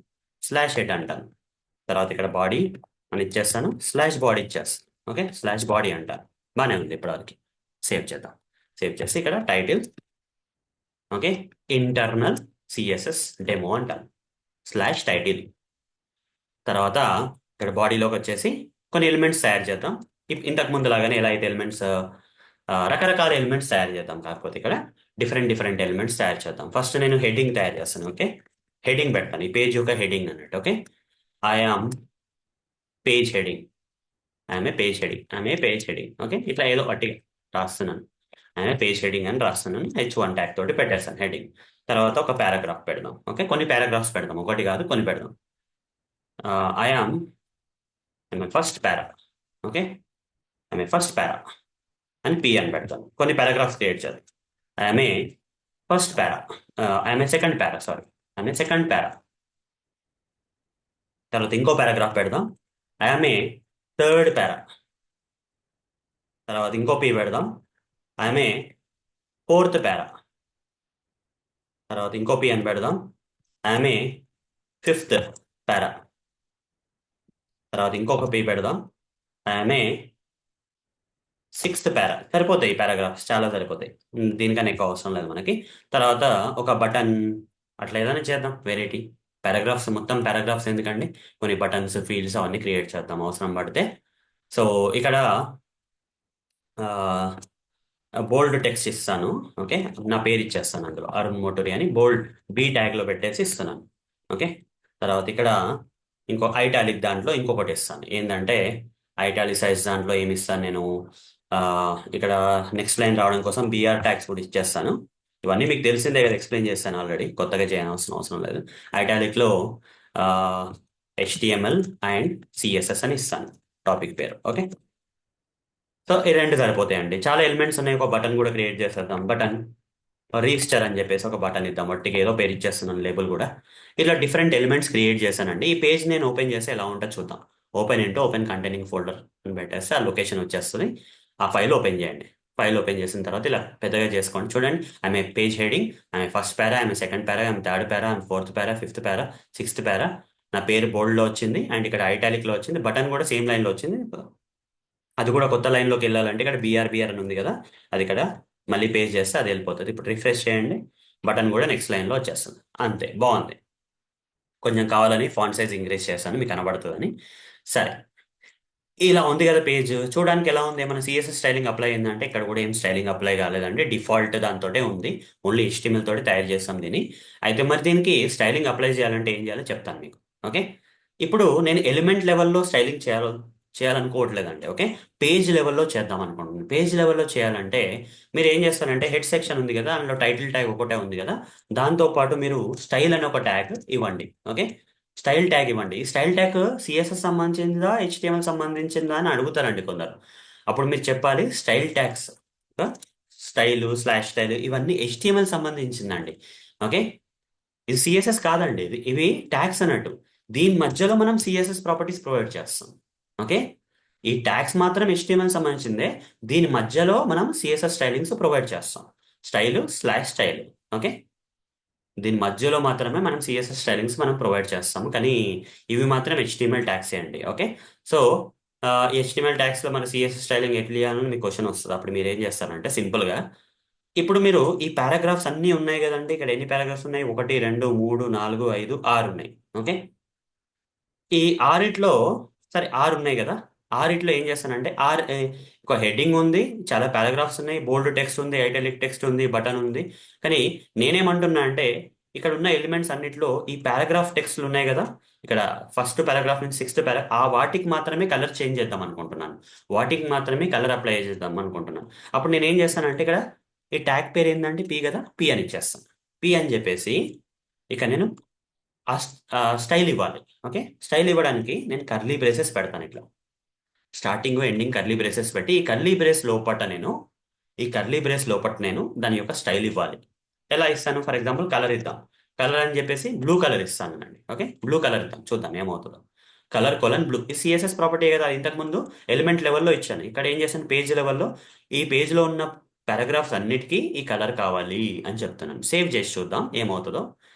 స్లాష్ హెడ్ అంటాను. తర్వాత ఇక్కడ బాడీ అని ఇచ్చేస్తాను. స్లాష్ బాడీ ఇచ్చేస్తాను. ఓకే, స్లాష్ బాడీ అంటాను. బాగానే ఉంది ఇప్పటివరకు. సేవ్ చేద్దాం. సేవ్ చేసి ఇక్కడ title, okay, internal CSS demo అంటాను. Slash title. తర్వాత ఇక్కడ బాడీలోకి వచ్చేసి కొన్ని ఎలిమెంట్స్ తయారు చేద్దాం. ఇంతకు ముందు లాగానే ఎలా అయితే ఎలిమెంట్స్, రకరకాల ఎలిమెంట్స్ తయారు చేద్దాం. కాకపోతే ఇక్కడ డిఫరెంట్ డిఫరెంట్ ఎలిమెంట్స్ తయారు చేద్దాం. ఫస్ట్ నేను హెడ్డింగ్ తయారు చేస్తాను. ఓకే, హెడ్డింగ్ పెడతాను. ఈ పేజ్ యొక్క హెడ్డింగ్ అన్నట్టు. Okay, I am page heading, I'm a page heading, I'm a page heading. Okay, ఇట్లా ఏదో ఒకటి రాస్తున్నాను. ఐఎమ్ ఏ పేజ్ హెడ్డింగ్ అని రాస్తున్నాను. H1 ట్యాగ్ తోటి పెట్టేస్తాను హెడ్డింగ్. తర్వాత ఒక పారాగ్రాఫ్ పెడదాం. ఓకే, కొన్ని పారాగ్రాఫ్స్ పెడదాం, ఒకటి కాదు కొన్ని పెడదాం. I am first para. Okay, I'm first para అని పి అని పెడతాను. కొన్ని పారాగ్రాఫ్స్ క్రియేట్ చేద్దాం. I'm a first para, I'm a second para, sorry, I'm a second para. తర్వాత ఇంకో పారాగ్రాఫ్ పెడదాం. I'm a third para. తర్వాత ఇంకో పి పెడదాం. I'm a fourth para. తర్వాత ఇంకో పి అని పెడదాం. I'm a fifth para. తర్వాత ఇంకొక పి పెడదాం. I'm a sixth para. సరిపోతాయి ఈ పారాగ్రాఫ్స్, చాలా సరిపోతాయి. దీనికన్నా ఎక్కువ అవసరం లేదు మనకి. తర్వాత ఒక బటన్, అట్లా ఏదైనా చేద్దాం వెరైటీ. పారాగ్రాఫ్స్, మొత్తం పారాగ్రాఫ్స్ ఎందుకండి, కొన్ని బటన్స్, ఫీల్డ్స్ అవన్నీ క్రియేట్ చేద్దాం అవసరం పడితే. సో ఇక్కడ బోల్డ్ టెక్స్ట్ ఇస్తాను. ఓకే, నా పేరు ఇచ్చేస్తాను అందులో, అరుణ్ మోటూరి అని బోల్డ్ బి ట్యాగ్లో పెట్టేసి ఇస్తున్నాను. ఓకే, తర్వాత ఇక్కడ ఇంకో ఐటాలిక్ దాంట్లో ఇంకొకటి ఇస్తాను. ఏంటంటే ఐటాలిసైజ్ దాంట్లో ఏమి ఇస్తాను నేను, ఇక్కడ నెక్స్ట్ లైన్ రావడం కోసం బిఆర్ ట్యాగ్స్ కూడా ఇచ్చేస్తాను. ఇవన్నీ మీకు తెలిసిందే కదా, ఎక్స్ప్లెయిన్ చేస్తాను ఆల్రెడీ, కొత్తగా చేయనవసరం అవసరం లేదు. ఐటాలిక్లో HTML అండ్ సిఎస్ఎస్ అని ఇస్తాను టాపిక్ పేరు. ఓకే, సో ఈ రెండు సరిపోతాయండి. చాలా ఎలిమెంట్స్ ఉన్నాయి. ఒక బటన్ కూడా క్రియేట్ చేసేద్దాం. బటన్ రిజిస్టర్ అని చెప్పేసి ఒక బటన్ ఇద్దాం. ఒట్టికి ఏదో పేరు ఇచ్చేస్తున్నాను, లేబుల్ కూడా. ఇట్లా డిఫరెంట్ ఎలిమెంట్స్ క్రియేట్ చేశానండి. ఈ పేజ్ నేను ఓపెన్ చేస్తే ఎలా ఉంటుందో చూద్దాం. Open into open containing folder అని పెట్టేస్తే ఆ లొకేషన్ వచ్చేస్తుంది. ఆ ఫైల్ ఓపెన్ చేయండి. ఫైల్ ఓపెన్ చేసిన తర్వాత ఇలా పెద్దగా చేసుకోండి. చూడండి, I'm a page heading, I'm first para, I'm second para, I'm third para, I'm fourth para, fifth para, sixth para. నా పేరు బోల్డ్లో వచ్చింది అండ్ ఇక్కడ ఐటాలిక్లో వచ్చింది. బటన్ కూడా సేమ్ లైన్లో వచ్చింది. అది కూడా కొత్త లైన్లోకి వెళ్ళాలంటే ఇక్కడ బిఆర్ అని ఉంది కదా, అది ఇక్కడ మళ్ళీ పేజ్ చేస్తే అది వెళ్ళిపోతుంది. ఇప్పుడు రిఫ్రెష్ చేయండి, బటన్ కూడా నెక్స్ట్ లైన్లో వచ్చేస్తుంది. అంతే, బాగుంది. కొంచెం కావాలని ఫాంట్ సైజ్ ఇంక్రీజ్ చేస్తాను, మీకు కనబడుతుందని. సరే, ఇలా ఉంది కదా పేజ్. చూడడానికి ఎలా ఉంది? ఏమైనా సిఎస్ఎస్ స్టైలింగ్ అప్లై అయిందంటే ఇక్కడ కూడా ఏం స్టైలింగ్ అప్లై కాలేదండి. డిఫాల్ట్ దాంతోటే ఉంది. ఓన్లీ HTML తోటి తయారు చేస్తాం దీన్ని. అయితే మరి దీనికి స్టైలింగ్ అప్లై చేయాలంటే ఏం చేయాలో చెప్తాను మీకు. ఓకే, ఇప్పుడు నేను ఎలిమెంట్ లెవెల్లో స్టైలింగ్ చేయాలనుకోవట్లేదండి. ఓకే, పేజ్ లెవెల్లో చేద్దాం అనుకుంటున్నాను. పేజ్ లెవెల్లో చేయాలంటే మీరు ఏం చేస్తారంటే హెడ్ సెక్షన్ ఉంది కదా, అందులో టైటిల్ ట్యాగ్ ఒకటే ఉంది కదా, దాంతో పాటు మీరు స్టైల్ అని ఒక ట్యాగ్ ఇవ్వండి. ఓకే, స్టైల్ ట్యాగ్ ఇవ్వండి. ఈ స్టైల్ ట్యాగ్ సిఎస్ఎస్ సంబంధించిందా, HTML సంబంధించిందా అని అడుగుతారండి కొందరు. అప్పుడు మీరు చెప్పాలి style tags, style, slash style, ఇవన్నీ HTML సంబంధించిందండి. ఓకే, ఇది సిఎస్ఎస్ కాదండి, ఇవి ట్యాగ్స్ అన్నట్టు. దీని మధ్యలో మనం సిఎస్ఎస్ ప్రాపర్టీస్ ప్రొవైడ్ చేస్తాం. ఓకే, ఈ ట్యాగ్స్ మాత్రం HTML సంబంధించిందే, దీని మధ్యలో మనం సిఎస్ఎస్ స్టైలింగ్స్ ప్రొవైడ్ చేస్తాం. Style slash style. ఓకే, దీని మధ్యలో మాత్రమే మనం సిఎస్ఎస్ స్టైలింగ్స్ మనం ప్రొవైడ్ చేస్తాము, కానీ ఇవి మాత్రం HTML ట్యాగ్స్ అండి. ఓకే, సో HTML ట్యాగ్స్లో మన సిఎస్ఎస్ స్టైలింగ్ ఎట్లా చేయాలని మీకు క్వశ్చన్ వస్తుంది. అప్పుడు మీరు ఏం చేస్తారంటే సింపుల్గా, ఇప్పుడు మీరు ఈ పారాగ్రాఫ్స్ అన్నీ ఉన్నాయి కదండి, ఇక్కడ ఎన్ని పారాగ్రాఫ్స్ ఉన్నాయి? 1, 2, 3, 4, 5, 6 ఉన్నాయి. ఓకే, ఈ ఆరిట్లో, సరే 6 ఉన్నాయి కదా, ఆరిట్లో ఏం చేస్తానంటే ఒక హెడ్డింగ్ ఉంది, చాలా పారాగ్రాఫ్స్ ఉన్నాయి, బోల్డ్ టెక్స్ట్ ఉంది, ఐటాలిక్ టెక్స్ట్ ఉంది, బటన్ ఉంది. కానీ నేనేమంటున్నా అంటే ఇక్కడ ఉన్న ఎలిమెంట్స్ అన్నిట్లో ఈ పారాగ్రాఫ్ టెక్స్ట్లు ఉన్నాయి కదా, ఇక్కడ ఫస్ట్ పారాగ్రాఫ్ నుంచి సిక్స్త్ ఆ వాటికి మాత్రమే కలర్ చేంజ్ చేద్దాం అనుకుంటున్నాను. వాటికి మాత్రమే కలర్ అప్లై చేద్దాం అనుకుంటున్నాను. అప్పుడు నేను ఏం చేస్తానంటే ఇక్కడ ఈ ట్యాగ్ పేరు ఏంటంటే పి కదా, పి అని ఇచ్చేస్తాను. పి అని చెప్పేసి ఇక నేను స్టైల్ ఇవ్వాలి. ఓకే, స్టైల్ ఇవ్వడానికి నేను కర్లీ బ్రేసెస్ పెడతాను. ఇట్లా స్టార్టింగ్ ఎండింగ్ కర్లీ బ్రేసెస్ పెట్టి ఈ కర్లీ బ్రేస్ లోపట నేను దాని యొక్క స్టైల్ ఇవ్వాలి. ఎలా ఇస్తాను? ఫర్ ఎగ్జాంపుల్ కలర్ ఇద్దాం. కలర్ అని చెప్పేసి బ్లూ కలర్ ఇస్తానండి. ఓకే, బ్లూ కలర్ ఇద్దాం, చూద్దాం ఏమవుతుందో. కలర్ కొలన్ బ్లూ, ఈ సిఎస్ఎస్ ప్రాపర్టీ కదా ఇంతకుముందు ఎలిమెంట్ లెవెల్లో ఇచ్చాను. ఇక్కడ ఏం చేశాను, పేజ్ లెవెల్లో ఈ పేజ్లో ఉన్న పారాగ్రాఫ్స్ అన్నిటికీ ఈ కలర్ కావాలి అని చెప్తున్నాను. సేవ్ చేసి చూద్దాం ఏమవుతుందో.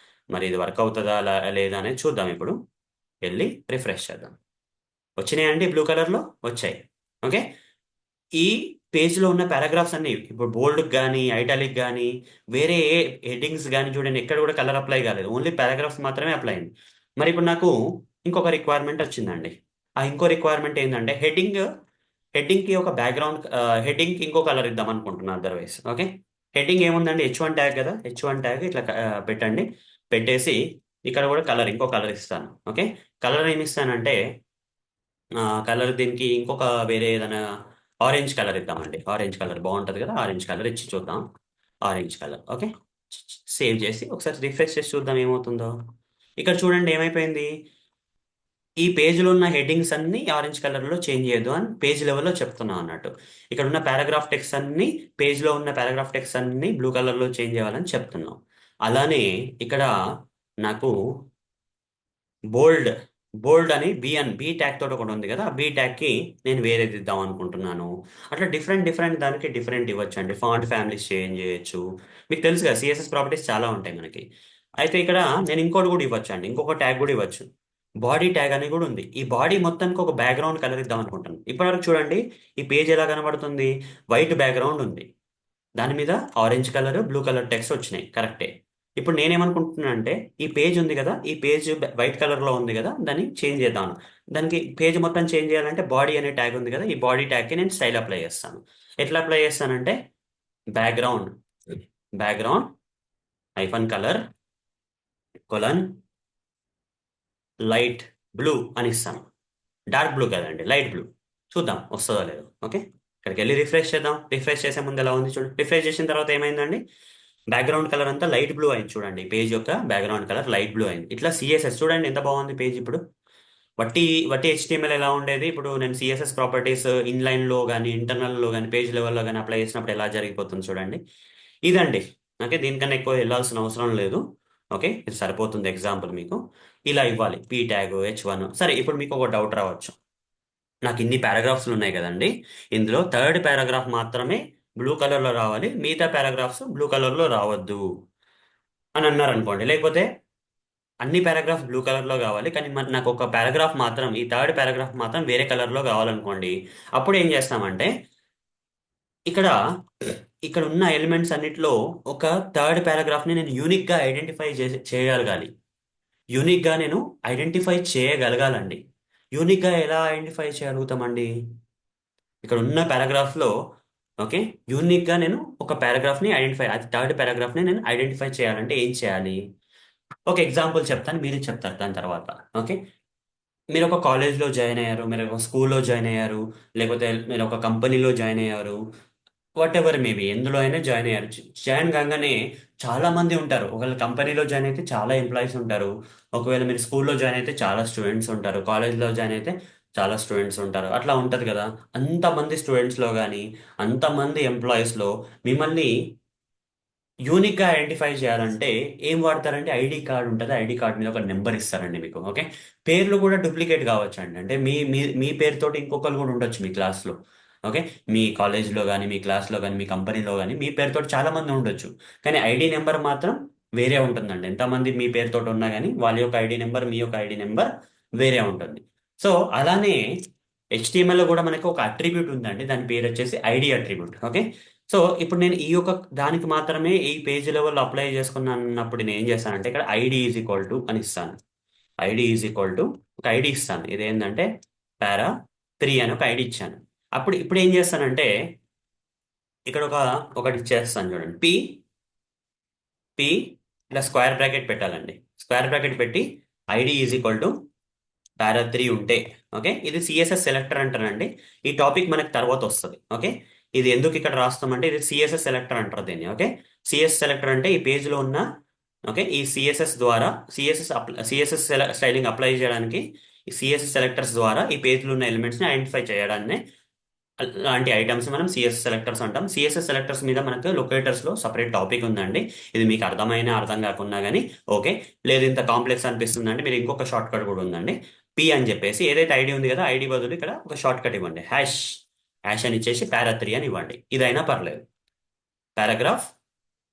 మరి ఇది వర్క్ అవుతుందా లేదా అనేది చూద్దాం. ఇప్పుడు వెళ్ళి రిఫ్రెష్ చేద్దాం. వచ్చినాయండి, బ్లూ కలర్లో వచ్చాయి. ఓకే, ఈ పేజ్లో ఉన్న పారాగ్రాఫ్స్ అన్ని ఇప్పుడు బోల్డ్ కానీ ఐటాలిక్ కానీ వేరే ఏ హెడ్డింగ్స్ కానీ చూడండి, ఎక్కడ కూడా కలర్ అప్లై కాలేదు, ఓన్లీ పారాగ్రాఫ్స్ మాత్రమే అప్లై అయింది. మరి ఇప్పుడు నాకు ఇంకొక రిక్వైర్మెంట్ వచ్చిందండి. ఆ ఇంకో రిక్వైర్మెంట్ ఏంటంటే హెడ్డింగ్కి ఒక బ్యాక్గ్రౌండ్, హెడ్డింగ్కి ఇంకో కలర్ ఇద్దాం అనుకుంటున్నాను అదర్వైజ్. ఓకే, హెడ్డింగ్ ఏముందండి, H1 ట్యాగ్ కదా, H1 ట్యాగ్ ఇట్లా పెట్టండి. పెట్టేసి ఇక్కడ కూడా కలర్, ఇంకో కలర్ ఇస్తాను. ఓకే, కలర్ ఏమి ఇస్తానంటే కలర్ దీనికి ఇంకొక వేరే ఏదైనా ఆరెంజ్ కలర్ ఇద్దామండి. ఆరెంజ్ కలర్ బాగుంటుంది కదా, ఆరెంజ్ కలర్ ఇచ్చి చూద్దాం. Orange colour. ఓకే, సేవ్ చేసి ఒకసారి రిఫ్రెష్ చేసి చూద్దాం ఏమవుతుందో. ఇక్కడ చూడండి ఏమైపోయింది, ఈ పేజ్లో ఉన్న హెడ్డింగ్స్ అన్ని ఆరెంజ్ కలర్లో చేంజ్ చేయొద్దు అని పేజ్ లెవెల్లో చెప్తున్నాం అన్నట్టు. ఇక్కడ ఉన్న పారాగ్రాఫ్ టెక్స్ట్ అన్ని, పేజ్లో ఉన్న పారాగ్రాఫ్ టెక్స్ట్ అన్ని బ్లూ కలర్లో చేంజ్ చేయాలని చెప్తున్నాం. అలానే ఇక్కడ నాకు బోల్డ్ బోల్డ్ అని బి ట్యాగ్ తోటి ఒకటి ఉంది కదా, బి ట్యాగ్ కి నేను వేరేది ఇద్దాం అనుకుంటున్నాను. అట్లా డిఫరెంట్ డిఫరెంట్ దానికి డిఫరెంట్ ఇవ్వచ్చు అండి. ఫాంట్ ఫ్యామిలీస్ చేంజ్ చేయొచ్చు. మీకు తెలుసు కదా, సిఎస్ఎస్ ప్రాపర్టీస్ చాలా ఉంటాయి మనకి. అయితే ఇక్కడ నేను ఇంకోటి కూడా ఇవ్వచ్చు అండి, ఇంకొక ట్యాగ్ కూడా ఇవ్వచ్చు. బాడీ ట్యాగ్ అని కూడా ఉంది. ఈ బాడీ మొత్తానికి ఒక బ్యాక్గ్రౌండ్ కలర్ ఇద్దాం అనుకుంటాను. ఇప్పటివరకు చూడండి, ఈ పేజ్ ఎలా కనబడుతుంది, వైట్ బ్యాక్గ్రౌండ్ ఉంది, దాని మీద orange colour blue colour text వచ్చినాయి, కరెక్టే. ఇప్పుడు నేనేమనుకుంటున్నాను అంటే, ఈ పేజ్ ఉంది కదా, ఈ పేజ్ వైట్ కలర్ లో ఉంది కదా, దాన్ని చేంజ్ చేద్దాం. దానికి పేజ్ మొత్తం చేంజ్ చేయాలంటే బాడీ అనే ట్యాగ్ ఉంది కదా, ఈ బాడీ ట్యాగ్కి నేను స్టైల్ అప్లై చేస్తాను. ఎట్లా అప్లై చేస్తానంటే, బ్యాక్గ్రౌండ్ బ్యాక్గ్రౌండ్ -కలర్ కొలన్ లైట్ బ్లూ అని ఇస్తాను. డార్క్ బ్లూ కదండి, లైట్ బ్లూ. చూద్దాం వస్తుందో లేదో. ఓకే, ఇక్కడికి వెళ్ళి రిఫ్రెష్ చేద్దాం. రిఫ్రెష్ చేసే ముందు ఎలా ఉంది చూడండి. రిఫ్రెష్ చేసిన తర్వాత ఏమైందండి, బ్యాక్గ్రౌండ్ కలర్ అంతా లైట్ బ్లూ అయింది. చూడండి, పేజ్ యొక్క బ్యాక్గ్రౌండ్ కలర్ లైట్ బ్లూ అయింది. ఇట్లా సిఎస్ఎస్ చూడండి ఎంత బాగుంది పేజ్ ఇప్పుడు. వట్టి వట్టి HTML ఎలా ఉండేది, ఇప్పుడు నేను సిఎస్ఎస్ ప్రాపర్టీస్ ఇన్లైన్లో కానీ ఇంటర్నల్లో కానీ పేజ్ లెవెల్లో కానీ అప్లై చేసినప్పుడు ఎలా జరిగిపోతుంది చూడండి. ఇదండి. ఓకే, దీనికన్నా ఎక్కువ వెళ్ళాల్సిన అవసరం లేదు. ఓకే, ఇది సరిపోతుంది ఎగ్జాంపుల్ మీకు. ఇలా ఇవ్వాలి, పీ ట్యాగ్ H1. సరే, ఇప్పుడు మీకు ఒక డౌట్ రావచ్చు, నాకు ఇన్ని పారాగ్రాఫ్స్లు ఉన్నాయి కదండి, ఇందులో థర్డ్ పారాగ్రాఫ్ మాత్రమే బ్లూ కలర్లో రావాలి, మిగతా పారాగ్రాఫ్స్ బ్లూ కలర్లో రావద్దు అని అన్నారు అనుకోండి. లేకపోతే అన్ని పారాగ్రాఫ్ బ్లూ కలర్లో కావాలి, కానీ నాకు ఒక పారాగ్రాఫ్ మాత్రం, ఈ థర్డ్ పారాగ్రాఫ్ మాత్రం వేరే కలర్లో కావాలనుకోండి. అప్పుడు ఏం చేస్తామంటే, ఇక్కడ ఇక్కడ ఉన్న ఎలిమెంట్స్ అన్నిటిలో ఒక థర్డ్ పారాగ్రాఫ్ని నేను యూనిక్గా ఐడెంటిఫై చేయగలగాలి. యూనిక్గా నేను ఐడెంటిఫై చేయగలగాలండి. యూనిక్గా ఎలా ఐడెంటిఫై చేయగలుగుతామండి, ఇక్కడ ఉన్న పారాగ్రాఫ్లో. ఓకే, యూనిక్గా నేను ఒక పారాగ్రాఫ్ని ఐడెంటిఫై, అది థర్డ్ పారాగ్రాఫ్ని నేను ఐడెంటిఫై చేయాలంటే ఏం చేయాలి, ఒక ఎగ్జాంపుల్ చెప్తాను, మీరే చెప్తారు దాని తర్వాత. ఓకే, మీరు ఒక కాలేజ్లో జాయిన్ అయ్యారు, మీరు ఒక స్కూల్లో జాయిన్ అయ్యారు, లేకపోతే మీరు ఒక కంపెనీలో జాయిన్ అయ్యారు, వాట్ ఎవర్ మేబీ ఎందులో అయినా జాయిన్ అయ్యారు. జాయిన్ కాగానే చాలా మంది ఉంటారు. ఒకవేళ కంపెనీలో జాయిన్ అయితే చాలా ఎంప్లాయీస్ ఉంటారు, ఒకవేళ మీరు స్కూల్లో జాయిన్ అయితే చాలా స్టూడెంట్స్ ఉంటారు, కాలేజ్లో జాయిన్ అయితే చాలా స్టూడెంట్స్ ఉంటారు. అట్లా ఉంటుంది కదా, అంతమంది స్టూడెంట్స్లో కానీ అంతమంది ఎంప్లాయీస్లో మిమ్మల్ని యూనిక్గా ఐడెంటిఫై చేయాలంటే ఏం వాడతారంటే, ఐడి కార్డ్ ఉంటుంది, ఐడి కార్డ్ మీద ఒక నెంబర్ ఇస్తారండి మీకు. ఓకే, పేర్లు కూడా డూప్లికేట్ కావచ్చు అండి, అంటే మీ మీ మీ పేరుతోటి ఇంకొకరు కూడా ఉండొచ్చు మీ క్లాస్లో. ఓకే, మీ కాలేజ్లో కానీ మీ క్లాస్లో కానీ మీ కంపెనీలో కానీ మీ పేరుతోటి చాలా మంది ఉండొచ్చు, కానీ ఐడి నెంబర్ మాత్రం వేరే ఉంటుందండి. ఎంతమంది మీ పేరుతోటి ఉన్నా కానీ వాళ్ళ యొక్క ఐడి నెంబర్, మీ యొక్క ఐడి నెంబర్ వేరే ఉంటుంది. సో అలానే HTML లో కూడా మనకి ఒక అట్రిబ్యూట్ ఉందండి, దాని పేరు వచ్చేసి ఐడి అట్రిబ్యూట్. ఓకే, సో ఇప్పుడు నేను ఈ యొక్క దానికి మాత్రమే ఈ పేజ్ లెవెల్లో అప్లై చేసుకున్నాను అన్నప్పుడు నేను ఏం చేస్తానంటే, ఇక్కడ ఐడి ఈజ్ ఈక్వల్ టు అని ఇస్తాను. ఐడి ఈజ్ ఈక్వల్ టు ఒక ఐడి ఇస్తాను, ఇదేంటంటే para3 అని ఒక ఐడి ఇచ్చాను. అప్పుడు ఇప్పుడు ఏం చేస్తానంటే, ఇక్కడ ఒకటి ఇచ్చేస్తాను చూడండి, పి పి ఇలా స్క్వేర్ బ్రాకెట్ పెట్టాలండి. స్క్వేర్ బ్రాకెట్ పెట్టి ID is equal to para3 ఉంటే. ఓకే, ఇది సిఎస్ఎస్ సెలెక్టర్ అంటారండి. ఈ టాపిక్ మనకి తర్వాత వస్తుంది. ఓకే, ఇది ఎందుకు ఇక్కడ రాస్తామంటే, ఇది సిఎస్ఎస్ సెలెక్టర్ అంటారు దీన్ని. ఓకే, సిఎస్ఎస్ సెలెక్టర్ అంటే ఈ పేజ్లో ఉన్న, ఓకే, ఈ సిఎస్ఎస్ ద్వారా సిఎస్ఎస్ స్టైలింగ్ అప్లై చేయడానికి ఈ సిఎస్ఎస్ సెలెక్టర్స్ ద్వారా ఈ పేజ్లో ఉన్న ఎలిమెంట్స్ని ఐడెంటిఫై చేయడాన్ని అలాంటి ఐటమ్స్ మనం సిఎస్ఎస్ సెలెక్టర్స్ అంటాం. సిఎస్ఎస్ సెలెక్టర్స్ మీద మనకు లొకేటర్స్ లో సపరేట్ టాపిక్ ఉందండి. ఇది మీకు అర్థమైనా అర్థం కాకున్నా కానీ ఓకే. లేదు ఇంత కాంప్లెక్స్ అనిపిస్తుందంటే మీరు ఇంకొక షార్ట్ కట్ కూడా ఉందండి. పి అని చెప్పేసి ఏదైతే ఐడి ఉంది కదా, ఐడి బదులు ఇక్కడ ఒక షార్ట్ కట్ ఇవ్వండి. హ్యాష్ అని ఇచ్చేసి పారా 3 అని ఇవ్వండి. ఇదైనా పర్లేదు. పారాగ్రాఫ్,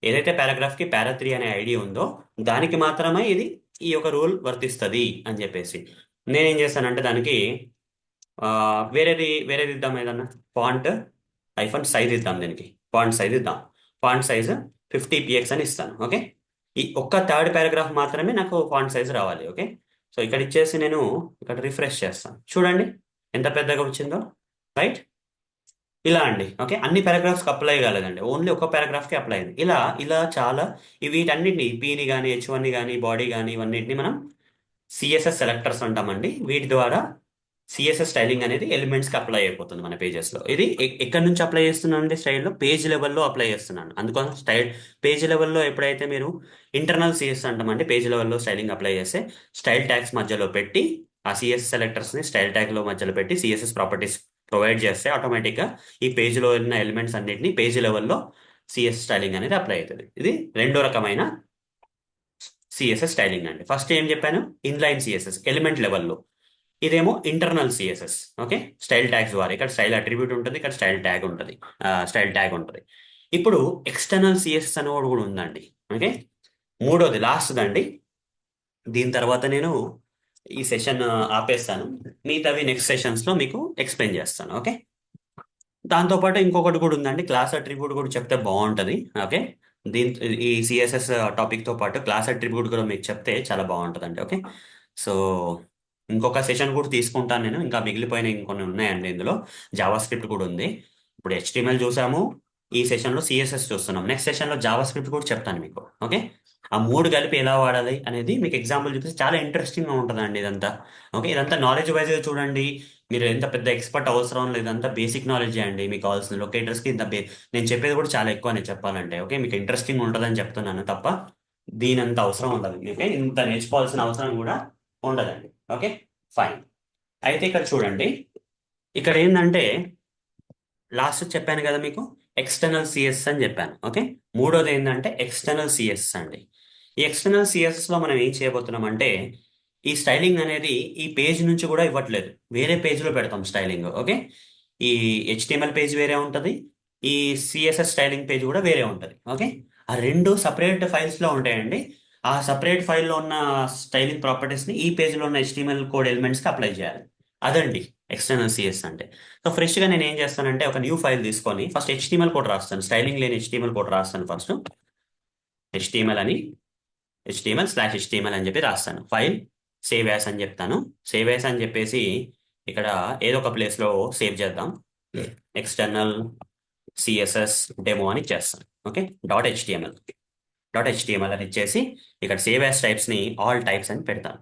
ఏదైతే పారాగ్రాఫ్ కి పారా 3 అనే ఐడి ఉందో దానికి మాత్రమే ఇది ఈ యొక్క రూల్ వర్తిస్తుంది అని చెప్పేసి నేనేం చేస్తానంటే దానికి ఆ, వేరేది ఇద్దాం ఏదన్నా. ఫాంట్ సైజ్ ఇద్దాం దీనికి. ఫాంట్ సైజ్ ఇద్దాం. ఫాంట్ సైజ్ 50 px అని ఇస్తాను. ఓకే. ఈ ఒక్క థర్డ్ పారాగ్రాఫ్ మాత్రమే నాకు ఫాంట్ సైజ్ రావాలి. ఓకే. సో ఇక్కడ ఇచ్చేసి నేను ఇక్కడ రిఫ్రెష్ చేస్తాను. చూడండి ఎంత పెద్దగా వచ్చిందో. రైట్. ఇలా అండి. ఓకే. అన్ని పారాగ్రాఫ్స్కి అప్లై కాలేదండి, ఓన్లీ ఒక పారాగ్రాఫ్కి అప్లై అయింది. ఇలా ఇలా చాలా వీటన్నిటిని పీని కానీ H1ని కానీ బాడీ కానీ ఇవన్నిటిని మనం సిఎస్ఎస్ సెలెక్టర్స్ అంటామండి. వీటి ద్వారా సిఎస్ఎస్ స్టైలింగ్ అనేది ఎలిమెంట్స్ కి అప్లై అయిపోతుంది మన పేజెస్ లో. ఇది ఎక్కడి నుంచి అప్లై చేస్తున్నాను అంటే స్టైల్లో పేజ్ లెవెల్లో అప్లై చేస్తున్నాను. అందుకోసం పేజ్ లెవెల్లో ఎప్పుడైతే మీరు ఇంటర్నల్ సిఎస్ అంటామంటే పేజ్ లెవెల్లో స్టైలింగ్ అప్లై చేస్తే స్టైల్ ట్యాగ్స్ మధ్యలో పెట్టి ఆ సిఎస్ సెలెక్టర్స్ ని స్టైల్ ట్యాగ్ లో మధ్యలో పెట్టి సిఎస్ఎస్ ప్రాపర్టీస్ ప్రొవైడ్ చేస్తే ఆటోమేటిక్ గా ఈ పేజ్ లో ఉన్న ఎలిమెంట్స్ అన్నిటిని పేజ్ లెవెల్లో సిఎస్ స్టైలింగ్ అనేది అప్లై అవుతుంది. ఇది రెండో రకమైన సిఎస్ఎస్ స్టైలింగ్ అండి. ఫస్ట్ ఏం చెప్పాను, ఇన్లైన్ సిఎస్ఎస్ ఎలిమెంట్ లెవెల్లో. ఇదేమో internal CSS. Okay. Style tags ద్వారా ఇక్కడ స్టైల్ అట్రిబ్యూట్ ఉంటుంది, ఇక్కడ స్టైల్ ట్యాగ్ ఉంటుంది. ఇప్పుడు ఎక్స్టర్నల్ సిఎస్ఎస్ అని కూడా ఉందండి. ఓకే. మూడోది లాస్ట్ అండి. దీని తర్వాత నేను ఈ సెషన్ ఆపేస్తాను. మిగతావి నెక్స్ట్ సెషన్స్ లో మీకు ఎక్స్ప్లెయిన్ చేస్తాను. ఓకే. దాంతోపాటు ఇంకొకటి కూడా ఉందండి, క్లాస్ అట్రిబ్యూట్ కూడా చెప్తే బాగుంటుంది. ఓకే. దీని ఈ సిఎస్ఎస్ టాపిక్ తో పాటు క్లాస్ అట్రిబ్యూట్ కూడా మీకు చెప్తే చాలా బాగుంటుందండి. ఓకే. సో ఇంకొక సెషన్ కూడా తీసుకుంటాను నేను. ఇంకా మిగిలిపోయిన ఇంకొన్ని ఉన్నాయండి ఇందులో. జావా స్క్రిప్ట్ కూడా ఉంది. ఇప్పుడు HTML చూసాము, ఈ సెషన్లో సిఎస్ఎస్ చూస్తున్నాం. నెక్స్ట్ సెషన్లో జావా స్క్రిప్ట్ కూడా చెప్తాను మీకు. ఓకే. ఆ మూడు కలిపి ఎలా వాడాలి అనేది మీకు ఎగ్జాంపుల్ చూపిస్తే చాలా ఇంట్రెస్టింగ్గా ఉంటుందండి ఇదంతా. ఓకే. ఇదంతా నాలెడ్జ్ వైజ్గా చూడండి. మీరు ఎంత పెద్ద ఎక్స్పర్ట్ అవసరం లేదు, ఇదంతా బేసిక్ నాలెడ్జ్ అండి. మీకు కావాల్సిన లొకేటర్స్కి నేను చెప్పేది కూడా చాలా ఎక్కువ నేను చెప్పాలంటే. ఓకే. మీకు ఇంట్రెస్టింగ్ ఉంటుందని చెప్తున్నాను తప్ప దీని అంత అవసరం ఉండదు. ఓకే. ఇంత నేర్చుకోవాల్సిన అవసరం కూడా ఉండదండి. ఓకే. ఫైన్. అయితే ఇక్కడ చూడండి, ఇక్కడ ఏంటంటే లాస్ట్ చెప్పాను కదా మీకు ఎక్స్టర్నల్ సిఎస్ అని చెప్పాను. ఓకే. మూడోది ఏంటంటే ఎక్స్టర్నల్ సిఎస్ అండి. ఈ ఎక్స్టర్నల్ సిఎస్ లో మనం ఏం చేయబోతున్నాం అంటే ఈ స్టైలింగ్ అనేది ఈ పేజ్ నుంచి కూడా ఇవ్వట్లేదు, వేరే పేజ్లో పెడతాం స్టైలింగ్. ఓకే. ఈ HTML పేజ్ వేరే ఉంటుంది, ఈ సిఎస్ఎస్ స్టైలింగ్ పేజ్ కూడా వేరే ఉంటుంది. ఓకే. ఆ రెండు సపరేట్ ఫైల్స్లో ఉంటాయండి. ఆ సపరేట్ ఫైల్లో ఉన్న స్టైలింగ్ ప్రాపర్టీస్ని ఈ పేజ్లో ఉన్న HTML కోడ్ ఎలిమెంట్స్కి అప్లై చేయాలి. అదండి ఎక్స్టర్నల్ సిఎస్ అంటే. సో ఫ్రెష్గా నేను ఏం చేస్తానంటే ఒక న్యూ ఫైల్ తీసుకొని ఫస్ట్ HTML కోడ్ రాస్తాను. స్టైలింగ్ లేని HTML కోడ్ రాస్తాను ఫస్ట్. HTML అని HTML/HTML అని చెప్పి రాస్తాను. ఫైల్ సేవ్ యాస్ అని చెప్తాను. సేవ్ యాస్ అని చెప్పేసి ఇక్కడ ఏదో ఒక ప్లేస్లో సేవ్ చేద్దాం. ఎక్స్టర్నల్ సిఎస్ఎస్ డెమో అని ఇచ్చేస్తాను. ఓకే. డాట్ హెచ్టిఎంఎల్ అని ఇచ్చేసి ఇక్కడ సేవ్ యాస్ టైప్స్ని ఆల్ టైప్స్ అని పెడతాను.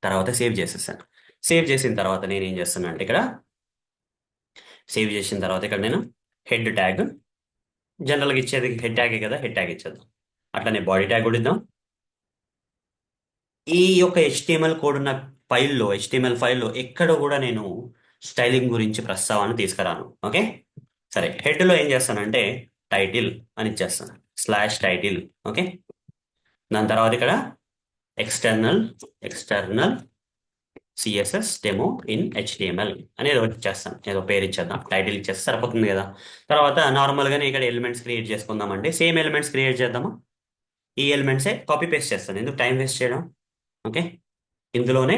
తర్వాత సేవ్ చేసేస్తాను. సేవ్ చేసిన తర్వాత నేను ఏం చేస్తాను అంటే ఇక్కడ సేవ్ చేసిన తర్వాత ఇక్కడ నేను హెడ్ ట్యాగ్, జనరల్గా ఇచ్చేది హెడ్ ట్యాగే కదా, హెడ్ ట్యాగ్ ఇచ్చేద్దాం. అట్లనే బాడీ ట్యాగ్ కూడా ఇద్దాం. ఈ యొక్క HTML కోడ్ ఉన్న HTML ఫైల్లో ఎక్కడ కూడా నేను స్టైలింగ్ గురించి ప్రస్తావన తీసుకురాను. ఓకే. సరే. హెడ్లో ఏం చేస్తానంటే టైటిల్ అని ఇచ్చేస్తాను, /టైటిల్. ఓకే. దాని తర్వాత ఇక్కడ external CSS demo in HTML అనేది ఒకటి ఇచ్చేస్తాను. ఏదో పేరు ఇచ్చేద్దాం, టైటిల్ ఇచ్చేస్తే సరిపోతుంది కదా. తర్వాత నార్మల్గానే ఇక్కడ ఎలిమెంట్స్ క్రియేట్ చేసుకుందామండి. సేమ్ ఎలిమెంట్స్ క్రియేట్ చేద్దామా. ఈ ఎలిమెంట్సే కాపీ పేస్ట్ చేస్తాను, ఎందుకు టైం వేస్ట్ చేయడం. ఓకే. ఇందులోనే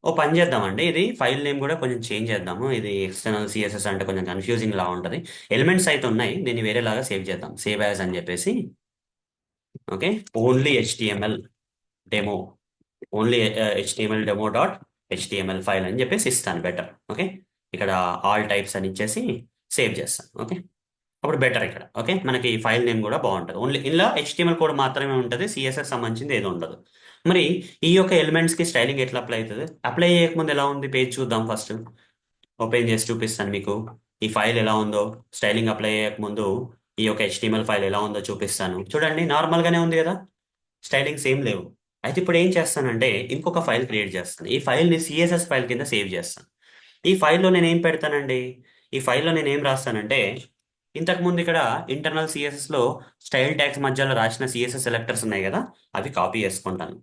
ఓ పని చేద్దామండి, ఇది ఫైల్ నేమ్ కూడా కొంచెం చేంజ్ చేద్దాము. ఇది ఎక్స్టర్నల్ సిఎస్ఎస్ అంటే కొంచెం కన్ఫ్యూజింగ్ లా ఉంటుంది. ఎలిమెంట్స్ అయితే ఉన్నాయి, దీన్ని వేరేలాగా సేవ్ చేద్దాం. సేవ్ యాజ్ అని చెప్పేసి okay. Only HTML demo, HTML demo dot HTML file అని చెప్పేసి ఇస్తాను. బెటర్. ఓకే. ఇక్కడ ఆల్ టైప్స్ అని ఇచ్చేసి సేవ్ చేస్తాను. ఓకే. అప్పుడు బెటర్ ఇక్కడ. ఓకే. మనకి ఫైల్ నేమ్ కూడా బాగుంటుంది. ఓన్లీ ఇలా HTML కోడ్ మాత్రమే ఉంటుంది, సిఎస్ఎస్ సంబంధించింది ఏది ఉండదు. మరి ఈ యొక్క ఎలిమెంట్స్కి స్టైలింగ్ ఎట్లా అప్లై అవుతుంది? అప్లై చేయకముందు ఎలా ఉంది పేజ్ చూద్దాం. ఫస్ట్ ఓపెన్ చేసి చూపిస్తాను మీకు ఈ ఫైల్ ఎలా ఉందో. స్టైలింగ్ అప్లై చేయకముందు ఈ యొక్క HTML ఫైల్ ఎలా ఉందో చూపిస్తాను. చూడండి నార్మల్గానే ఉంది కదా, స్టైలింగ్స్ ఏం లేవు. అయితే ఇప్పుడు ఏం చేస్తానంటే ఇంకొక ఫైల్ క్రియేట్ చేస్తాను. ఈ ఫైల్ని సిఎస్ఎస్ ఫైల్ కింద సేవ్ చేస్తాను. ఈ ఫైల్లో నేను ఏం పెడతానండి? ఈ ఫైల్లో నేను ఏం రాస్తానంటే, ఇంతకుముందు ఇక్కడ ఇంటర్నల్ సిఎస్ఎస్లో స్టైల్ ట్యాగ్స్ మధ్యలో రాసిన సిఎస్ఎస్ సెలెక్టర్స్ ఉన్నాయి కదా, అవి కాపీ చేసుకుంటాను.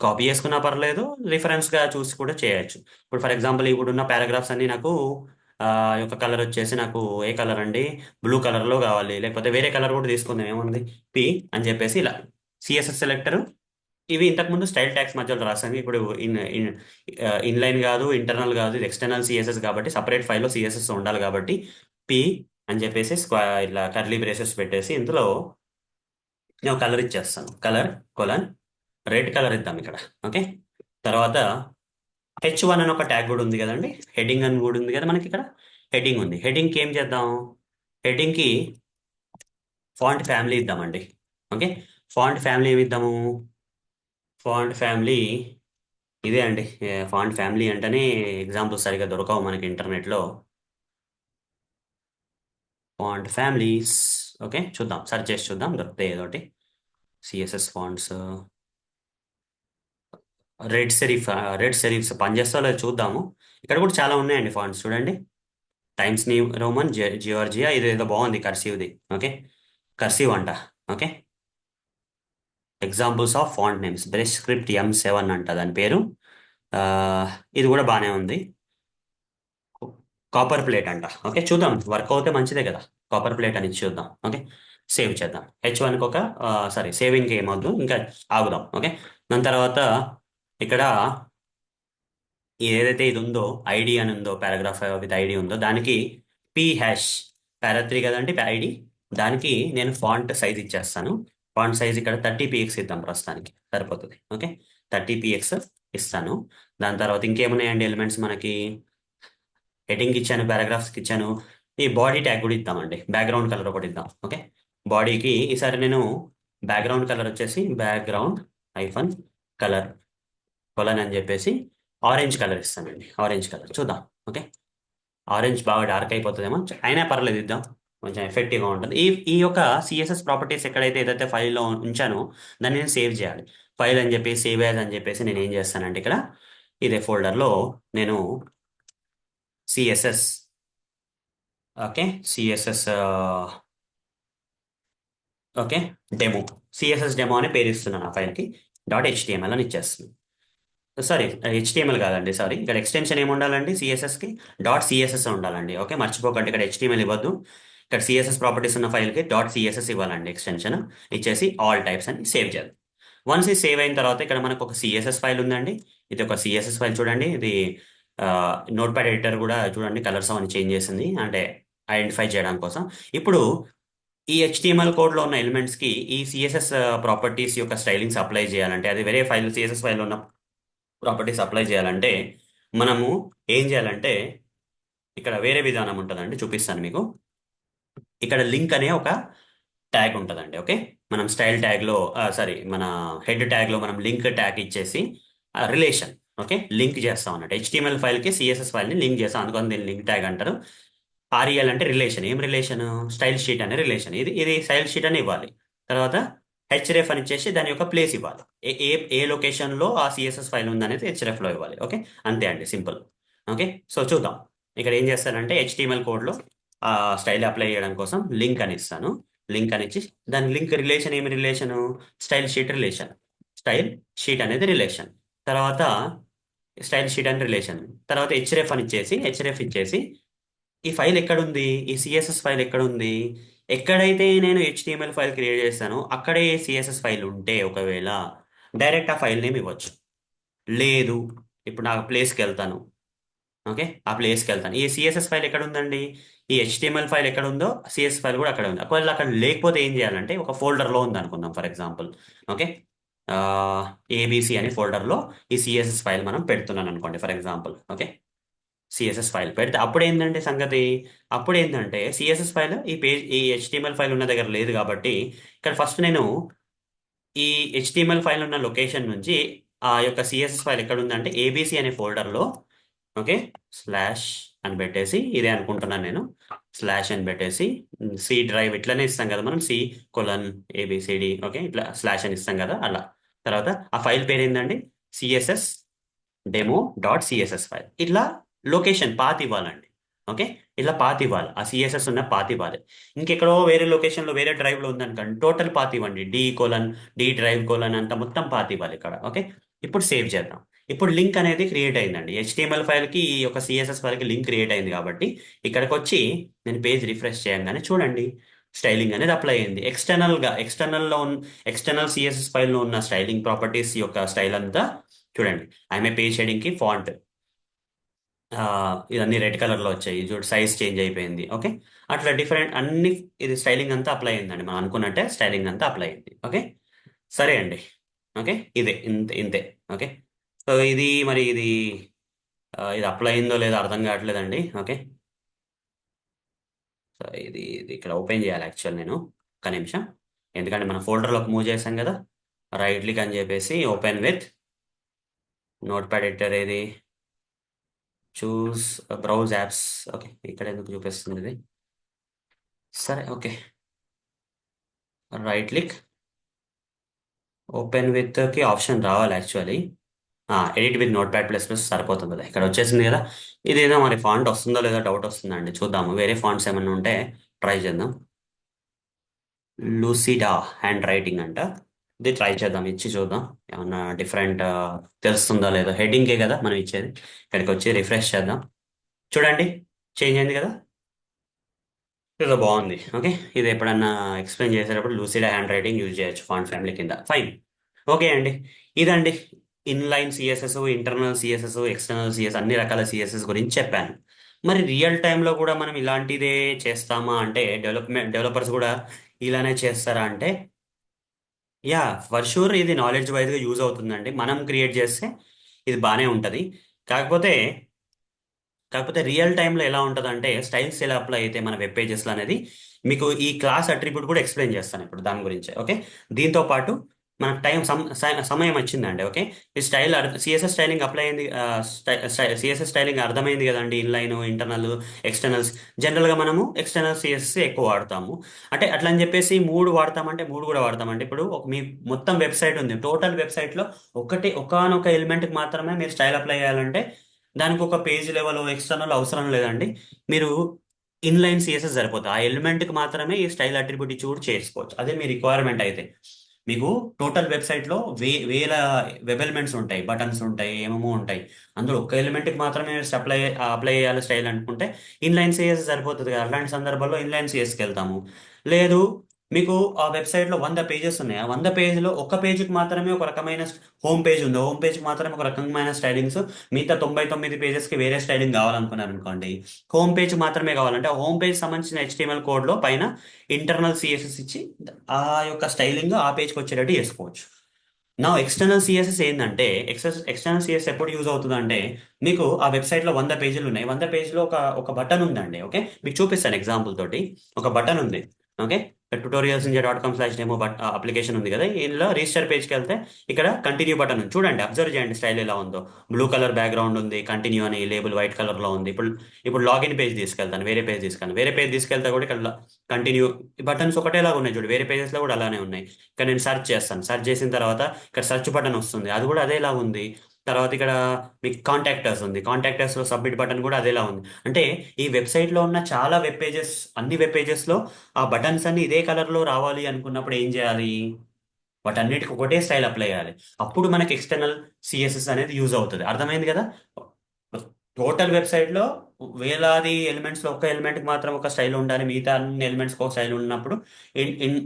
కాపీ చేసుకున్నా పర్లేదు, రిఫరెన్స్గా చూసి కూడా చేయొచ్చు. ఇప్పుడు ఫర్ ఎగ్జాంపుల్ ఇప్పుడున్న పారాగ్రాఫ్స్ అన్ని నాకు యొక్క కలర్ వచ్చేసి నాకు ఏ కలర్ అండి, బ్లూ కలర్లో కావాలి, లేకపోతే వేరే కలర్ కూడా తీసుకుందాం, ఏముంది, పి అని చెప్పేసి ఇలా సిఎస్ఎస్ సెలెక్టర్. ఇవి ఇంతకుముందు స్టైల్ ట్యాగ్స్ మధ్యలో రాసాను. ఇప్పుడు ఇన్లైన్ కాదు, ఇంటర్నల్ కాదు, ఇది ఎక్స్టర్నల్ సిఎస్ఎస్ కాబట్టి సపరేట్ ఫైల్లో సిఎస్ఎస్ ఉండాలి కాబట్టి పి అని చెప్పేసి ఇట్లా కర్లీ బ్రేసెస్ పెట్టేసి ఇందులో నేను కలర్ ఇచ్చేస్తాను. కలర్ కొలన్ రెడ్ కలర్ ఇద్దాం ఇక్కడ. ఓకే. తర్వాత H1 అని ఒక ట్యాగ్ కూడా ఉంది కదండి, హెడ్డింగ్ అని కూడా ఉంది కదా మనకి ఇక్కడ. హెడ్డింగ్ ఉంది. హెడ్డింగ్కి ఏం చేద్దాం? హెడ్డింగ్కి ఫాంట్ ఫ్యామిలీ ఇద్దామండి. ఓకే. ఫాంట్ ఫ్యామిలీ ఏమి ఇద్దాము? ఫాంట్ ఫ్యామిలీ ఇదే అండి. ఫాంట్ ఫ్యామిలీ అంటేనే ఎగ్జాంపుల్స్ సరిగా దొరకవు మనకి ఇంటర్నెట్లో. Font families. ఓకే, చూద్దాం, సెర్చ్ చేసి చూద్దాం, దొరుకుతాయి ఏదోటి. CSS fonts, red serif. Red serifs పనిచేస్తా లేదో చూద్దాము. ఇక్కడ కూడా చాలా ఉన్నాయండి ఫాంట్స్, చూడండి. టైమ్స్ న్యూ రోమన్, జియార్జియా, ఇది ఏదో బాగుంది కర్సివ్ది. ఓకే, కర్సివ్ అంట. Okay. Examples of font names, brush script M7 అంట దాని పేరు. ఆ, ఇది కూడా బాగానే ఉంది. కాపర్ ప్లేట్ అంట. ఓకే, చూద్దాం, వర్క్ అవుతే మంచిదే కదా. కాపర్ ప్లేట్ అని ఇచ్చి చూద్దాం. ఓకే, సేవ్ చేద్దాం. H1కి ఒక సారీ, సేవింగ్కి ఏమొద్దు, ఇంకా ఆగుదాం. ఓకే. దాని తర్వాత ఇక్కడ ఏదైతే ఇది ఉందో, ఐడి అని ఉందో, పారాగ్రాఫ్ విత్ ఐడి ఉందో, దానికి P#, పారా 3 కదండి ఐడి. దానికి నేను ఫాంట్ సైజ్ ఇచ్చేస్తాను. ఫాంట్ సైజ్ ఇక్కడ 30px ఇద్దాం, ప్రస్తుతానికి సరిపోతుంది. ఓకే, 30px ఇస్తాను. దాని తర్వాత ఇంకేమున్నాయండి ఎలిమెంట్స్ మనకి? హెడ్డింగ్ ఇచ్చాను, పారాగ్రాఫ్స్కి ఇచ్చాను. ఈ బాడీ ట్యాగ్ కూడా ఇద్దామండి. బ్యాక్గ్రౌండ్ కలర్ ఒకటి ఇద్దాం. ఓకే. బాడీకి ఈసారి నేను బ్యాక్గ్రౌండ్ కలర్ వచ్చేసి బ్యాక్గ్రౌండ్ -కలర్ కొలన్ అని చెప్పేసి ఆరెంజ్ కలర్ ఇస్తానండి. ఆరెంజ్ కలర్ చూద్దాం. ఓకే. ఆరెంజ్ బాగా డార్క్ అయిపోతుందేమో, అయినా పర్లేదు, ఇద్దాం, కొంచెం ఎఫెక్టివ్గా ఉంటుంది. ఈ ఈ యొక్క సిఎస్ఎస్ ప్రాపర్టీస్ ఎక్కడైతే ఏదైతే ఫైల్లో ఉంచానో దాన్ని నేను సేవ్ చేయాలి. ఫైల్ అని చెప్పి సేవ్ యాజ్ అని చెప్పేసి నేను ఏం చేస్తానంటే ఇక్కడ ఇదే ఫోల్డర్లో నేను CSS, okay, CSS, okay, demo, CSS demo అనే పేరు ఇస్తున్నాను ఆ ఫైల్కి. .html అని ఇచ్చేస్తున్నాను. సారీ, HTML కాదండి, సారీ, ఇక్కడ ఎక్స్టెన్షన్ ఏమి ఉండాలండి సిఎస్ఎస్కి? .css ఉండాలండి. ఓకే, మర్చిపోకండి, ఇక్కడ HTML ఇవ్వద్దు. ఇక్కడ సిఎస్ఎస్ ప్రాపర్టీస్ ఉన్న ఫైల్కి .css ఇవ్వాలండి ఎక్స్టెన్షన్. ఇచ్చేసి ఆల్ టైప్స్ అని సేవ్ చేయాలి. వన్స్ ఇది సేవ్ అయిన తర్వాత ఇక్కడ మనకు ఒక సిఎస్ఎస్ ఫైల్ ఉందండి. ఇది ఒక సిఎస్ఎస్ ఫైల్ చూడండి. ఇది నోట్ ప్యాడ్ ఎడిటర్ కూడా చూడండి, కలర్స్ అవన్నీ చేంజ్ చేసింది, అంటే ఐడెంటిఫై చేయడం కోసం. ఇప్పుడు ఈ HTML కోడ్లో ఉన్న ఎలిమెంట్స్కి ఈ సిఎస్ఎస్ ప్రాపర్టీస్ యొక్క స్టైలింగ్స్ అప్లై చేయాలంటే, అది వేరే ఫైల్ సిఎస్ఎస్ ఫైల్ ఉన్న ప్రాపర్టీస్ అప్లై చేయాలంటే మనము ఏం చేయాలంటే ఇక్కడ వేరే విధానం ఉంటుందండి, చూపిస్తాను మీకు. ఇక్కడ లింక్ అనే ఒక ట్యాగ్ ఉంటుందండి. ఓకే, మనం స్టైల్ ట్యాగ్లో, సారీ, మన హెడ్ ట్యాగ్లో మనం లింక్ ట్యాగ్ ఇచ్చేసి రిలేషన్, ఓకే, లింక్ చేస్తాం అన్నట్టు. HTML ఫైల్కి సిఎస్ఎస్ ఫైల్ని లింక్ చేస్తాం, అందుకని దీన్ని లింక్ ట్యాగ్ అంటారు. REL అంటే రిలేషన్. ఏం రిలేషన్? స్టైల్ షీట్ అనే రిలేషన్. ఇది ఇది స్టైల్ షీట్ అని ఇవ్వాలి. తర్వాత href అని ఇచ్చేసి దాని యొక్క ప్లేస్ ఇవ్వాలి. ఏ ఏ ఏ లొకేషన్లో ఆ సిఎస్ఎస్ ఫైల్ ఉందనేది hrefలో ఇవ్వాలి. ఓకే, అంతే అండి, సింపుల్. ఓకే, సో చూద్దాం. ఇక్కడ ఏం చేస్తానంటే HTML కోడ్లో ఆ స్టైల్ అప్లై చేయడం కోసం లింక్ అని ఇస్తాను. లింక్ అని ఇచ్చి దాని లింక్ రిలేషన్ ఏమి relation? Style sheet relation. Style sheet అనేది రిలేషన్. తర్వాత స్టైల్ షీట్ అని రిలేషన్. తర్వాత href అని ఇచ్చేసి href ఇచ్చేసి ఈ ఫైల్ ఎక్కడుంది? ఈ సిఎస్ఎస్ ఫైల్ ఎక్కడుంది? ఎక్కడైతే నేను HTML ఫైల్ క్రియేట్ చేస్తానో అక్కడే సిఎస్ఎస్ ఫైల్ ఉంటే ఒకవేళ డైరెక్ట్ ఆ ఫైల్ నేమ్ ఇవ్వచ్చు. లేదు, ఇప్పుడు నాకు ప్లేస్కి వెళ్తాను. ఓకే, ఆ ప్లేస్కి వెళ్తాను. ఈ సిఎస్ఎస్ ఫైల్ ఎక్కడ ఉందండి? ఈ HTML ఫైల్ ఎక్కడ ఉందో సిఎస్ఎస్ ఫైల్ కూడా అక్కడ ఉంది. ఒకవేళ అక్కడ లేకపోతే ఏం చేయాలంటే ఒక ఫోల్డర్లో ఉంది అనుకుందాం, ఫర్ ఎగ్జాంపుల్. ఓకే, ABC అనే ఫోల్డర్లో ఈ సిఎస్ఎస్ ఫైల్ మనం పెడుతున్నాను అనుకోండి, for example. Okay, CSS file పెడితే అప్పుడు ఏంటంటే సంగతి, అప్పుడు ఏంటంటే సిఎస్ఎస్ ఫైల్ ఈ HTML ఫైల్ ఉన్న దగ్గర లేదు కాబట్టి ఇక్కడ ఫస్ట్ నేను ఈ HTML ఫైల్ ఉన్న లొకేషన్ నుంచి ఆ యొక్క సిఎస్ఎస్ ఫైల్ ఎక్కడ ఉందంటే ABC అనే ఫోల్డర్లో, ఓకే, స్లాష్ అని పెట్టేసి, ఇదే అనుకుంటున్నాను నేను, స్లాష్ అని పెట్టేసి సి డ్రైవ్ ఇట్లనే ఇస్తాం కదా మనం, C:ABCD, ఓకే, ఇట్లా స్లాష్ అని ఇస్తాం కదా, అలా. తర్వాత ఆ ఫైల్ పేరు ఏంటండి? CSS demo .css file. ఇట్లా లొకేషన్ పాత్ ఇవ్వాలండి. ఓకే, ఇలా పాత్ ఇవ్వాలి, ఆ సిఎస్ఎస్ ఉన్న పాత్ ఇవ్వాలి. ఇంకెక్కడో వేరే లొకేషన్లో వేరే డ్రైవ్లో ఉందనుకోండి, టోటల్ పాత్ ఇవ్వండి, డి డ్రైవ్ కోలన్ అంత మొత్తం పాత్ ఇవ్వాలి ఇక్కడ. ఓకే, ఇప్పుడు సేవ్ చేద్దాం. ఇప్పుడు లింక్ అనేది క్రియేట్ అయిందండి, హెచ్టిఎంఎల్ ఫైల్కి ఈ యొక్క సిఎస్ఎస్ ఫైల్కి లింక్ క్రియేట్ అయింది కాబట్టి ఇక్కడికి వచ్చి నేను పేజ్ రిఫ్రెష్ చేయగానే చూడండి, స్టైలింగ్ అనేది అప్లై అయింది. ఎక్స్టర్నల్ సిఎస్ఎస్ ఫైల్లో ఉన్న స్టైలింగ్ ప్రాపర్టీస్ యొక్క స్టైల్ అంతా చూడండి. ఐఎమ్ఏ పేజ్ హెడింగ్కి ఫాంట్ ఇవన్నీ రెడ్ కలర్లో వచ్చాయి చూడు, సైజ్ చేంజ్ అయిపోయింది. ఓకే, అట్లా డిఫరెంట్ అన్ని, ఇది స్టైలింగ్ అంతా అప్లై అయిందండి, మనం అనుకున్నట్టే స్టైలింగ్ అంతా అప్లై అయింది. ఓకే, సరే అండి. ఓకే, ఇదే ఇంతే ఇంతే. ఓకే, సో ఇది మరి ఇది అప్లై అయిందో లేదో అర్థం కావట్లేదండి. ఓకే, సో ఇది ఇక్కడ ఓపెన్ చేయాలి యాక్చువల్ నేను, ఒక్క నిమిషం. ఎందుకంటే మనం ఫోల్డర్లోకి మూవ్ చేసాం కదా, రైట్ క్లిక్ అని చెప్పేసి open with note pad editor, ఏది చూస్ బ్రౌజ్ యాప్స్. ఓకే, ఇక్కడ ఎందుకు చూపిస్తుంది ఇది? సరే, okay, right click open with కి ఆప్షన్ రావాలి actually. Edit with note pad plus plus సరిపోతుంది కదా, ఇక్కడ వచ్చేసింది కదా. ఇదేదో మరి ఫాంట్ వస్తుందో లేదో డౌట్ వస్తుందండి, చూద్దాము. వేరే ఫాంట్స్ ఏమైనా ఉంటే ట్రై చేద్దాం. లూసిడా హ్యాండ్ రైటింగ్ అంట, ఇది ట్రై చేద్దాం, ఇచ్చి చూద్దాం ఏమన్నా డిఫరెంట్ తెలుస్తుందో లేదో. హెడ్డింగే కదా మనం ఇచ్చేది. ఇక్కడికి వచ్చి రిఫ్రెష్ చేద్దాం, చూడండి చేంజ్ అయింది కదా. ఇది బాగుంది. ఓకే, ఇది ఎప్పుడన్నా ఎక్స్ప్లెయిన్ చేసేటప్పుడు లూసిడా హ్యాండ్ రైటింగ్ యూజ్ చేయొచ్చు ఫాంట్ ఫ్యామిలీ కింద. ఫైన్. ఓకే అండి, ఇదండి inline CSS, internal CSS, external CS, అన్ని రకాల సిఎస్ఎస్ గురించి చెప్పాను. మరి రియల్ టైంలో కూడా మనం ఇలాంటిదే చేస్తామా అంటే, డెవలపర్స్ కూడా ఇలానే చేస్తారా అంటే, యా, ఫర్ షూర్ ఇది నాలెడ్జ్ వైజ్గా యూజ్ అవుతుందండి. మనం క్రియేట్ చేస్తే ఇది బాగానే ఉంటుంది. కాకపోతే కాకపోతే రియల్ టైంలో ఎలా ఉంటుందంటే, స్టైల్స్ ఎలా అప్లై అయితే మన వెబ్ పేజెస్లో అనేది మీకు ఈ క్లాస్ అట్రిబ్యూట్ కూడా ఎక్స్ప్లెయిన్ చేస్తాను ఇప్పుడు దాని గురించి. ఓకే, దీంతో పాటు మనకు సమయం వచ్చిందండి. ఓకే, ఈ సిఎస్ఎస్ స్టైలింగ్ అప్లై అయింది, సిఎస్ఎస్ స్టైలింగ్ అర్థమైంది కదండి. Inline, internal, externals. జనరల్గా మనము ఎక్స్టర్నల్ సిఎస్ఎస్ ఎక్కువ వాడతాము. అంటే అట్లా అని చెప్పేసి మూడు వాడతామంటే మూడు కూడా వాడతామంటే, ఇప్పుడు మీ మొత్తం వెబ్సైట్ ఉంది, టోటల్ వెబ్సైట్లో ఒకానొక ఎలిమెంట్కి మాత్రమే మీరు స్టైల్ అప్లై చేయాలంటే దానికి ఒక పేజ్ లెవెల్ ఎక్స్టర్నల్ అవసరం లేదండి. మీరు ఇన్లైన్ సిఎస్ఎస్ సరిపోతుంది, ఆ ఎలిమెంట్కి మాత్రమే ఈ స్టైల్ అట్రిబ్యూట్ ఇచ్చి కూడా చేసుకోవచ్చు. అదే మీ రిక్వైర్మెంట్ అయితే. మీకు టోటల్ వెబ్సైట్లో వేల వెబ్ ఎలిమెంట్స్ ఉంటాయి, బటన్స్ ఉంటాయి, ఏమేమో ఉంటాయి. అందులో ఒక్క ఎలిమెంట్కి మాత్రమే అప్లై చేయాలి స్టైల్ అనుకుంటే ఇన్లైన్ సిఎస్ సరిపోతుంది కదా. అలాంటి సందర్భాల్లో ఇన్లైన్ సిఎస్కి వెళ్తాము. లేదు, మీకు ఆ వెబ్సైట్లో 100 పేజెస్ ఉన్నాయి, ఆ 100 పేజీలో ఒక పేజీకి మాత్రమే ఒక రకమైన హోమ్ పేజ్ ఉంది, హోమ్ పేజ్కి మాత్రమే ఒక రకమైన స్టైలింగ్స్, మిగతా 99 పేజెస్కి వేరే స్టైలింగ్ కావాలనుకున్నారు అనుకోండి, హోమ్ పేజ్ మాత్రమే కావాలంటే ఆ హోమ్ పేజ్ సంబంధించిన HTML కోడ్లో పైన ఇంటర్నల్ సిఎస్ఎస్ ఇచ్చి ఆ యొక్క స్టైలింగ్ ఆ పేజ్కి వచ్చేటట్టు చేసుకోవచ్చు. నా ఎక్స్టర్నల్ సిఎస్ఎస్ ఏంటంటే, ఎక్స్టర్నల్ సిఎస్ ఎప్పుడు యూజ్ అవుతుంది అంటే, మీకు ఆ వెబ్సైట్లో 100 పేజీలు ఉన్నాయి, 100 పేజీలో ఒక బటన్ ఉందండి. ఓకే, మీకు చూపిస్తాను ఎగ్జాంపుల్ తోటి. ఒక బటన్ ఉంది. ఓకే, tutorialsindia.com/demo అప్లికేషన్ ఉంది కదా, ఇందులో రిజిస్టర్ పేజ్కి వెళ్తే ఇక్కడ కంటిన్యూ బటన్ ఉంది, చూడండి, అబ్జర్వ్ చేయండి స్టైల్ ఎలా ఉందో. బ్లూ కలర్ బ్యాక్గ్రౌండ్ ఉంది, కంటిన్యూ అని లేబుల్ వైట్ కలర్లో ఉంది. ఇప్పుడు లాగిన్ పేజ్ తీసుకెళ్తాను, వేరే పేజ్ తీసుకెళ్తే కూడా ఇక్కడ కంటిన్యూ బటన్స్ ఒకటేలాగా ఉన్నాయి చూడు, వేరే పేజెస్లో కూడా అలానే ఉన్నాయి. ఇక్కడ నేను సెర్చ్ చేస్తాను, సెర్చ్ చేసిన తర్వాత ఇక్కడ సెర్చ్ బటన్ వస్తుంది, అది కూడా అదేలా ఉంది. తర్వాత ఇక్కడ మీకు కాంటాక్టర్స్ ఉంది, కాంటాక్టర్స్లో సబ్మిట్ బటన్ కూడా అదేలా ఉంది. అంటే ఈ వెబ్సైట్లో ఉన్న చాలా వెబ్ పేజెస్, అన్ని వెబ్ పేజెస్లో ఆ బటన్స్ అన్ని ఇదే కలర్లో రావాలి అనుకున్నప్పుడు ఏం చేయాలి? వాటన్నిటికి ఒకటే స్టైల్ అప్లై చేయాలి. అప్పుడు మనకి ఎక్స్టర్నల్ సిఎస్ఎస్ అనేది యూజ్ అవుతుంది. అర్థమైంది కదా. టోటల్ వెబ్సైట్లో వేలాది ఎలిమెంట్స్లో ఒక ఎలిమెంట్కి మాత్రం ఒక స్టైల్ ఉండాలి, మిగతా అన్ని ఎలిమెంట్స్కి ఒక స్టైల్ ఉన్నప్పుడు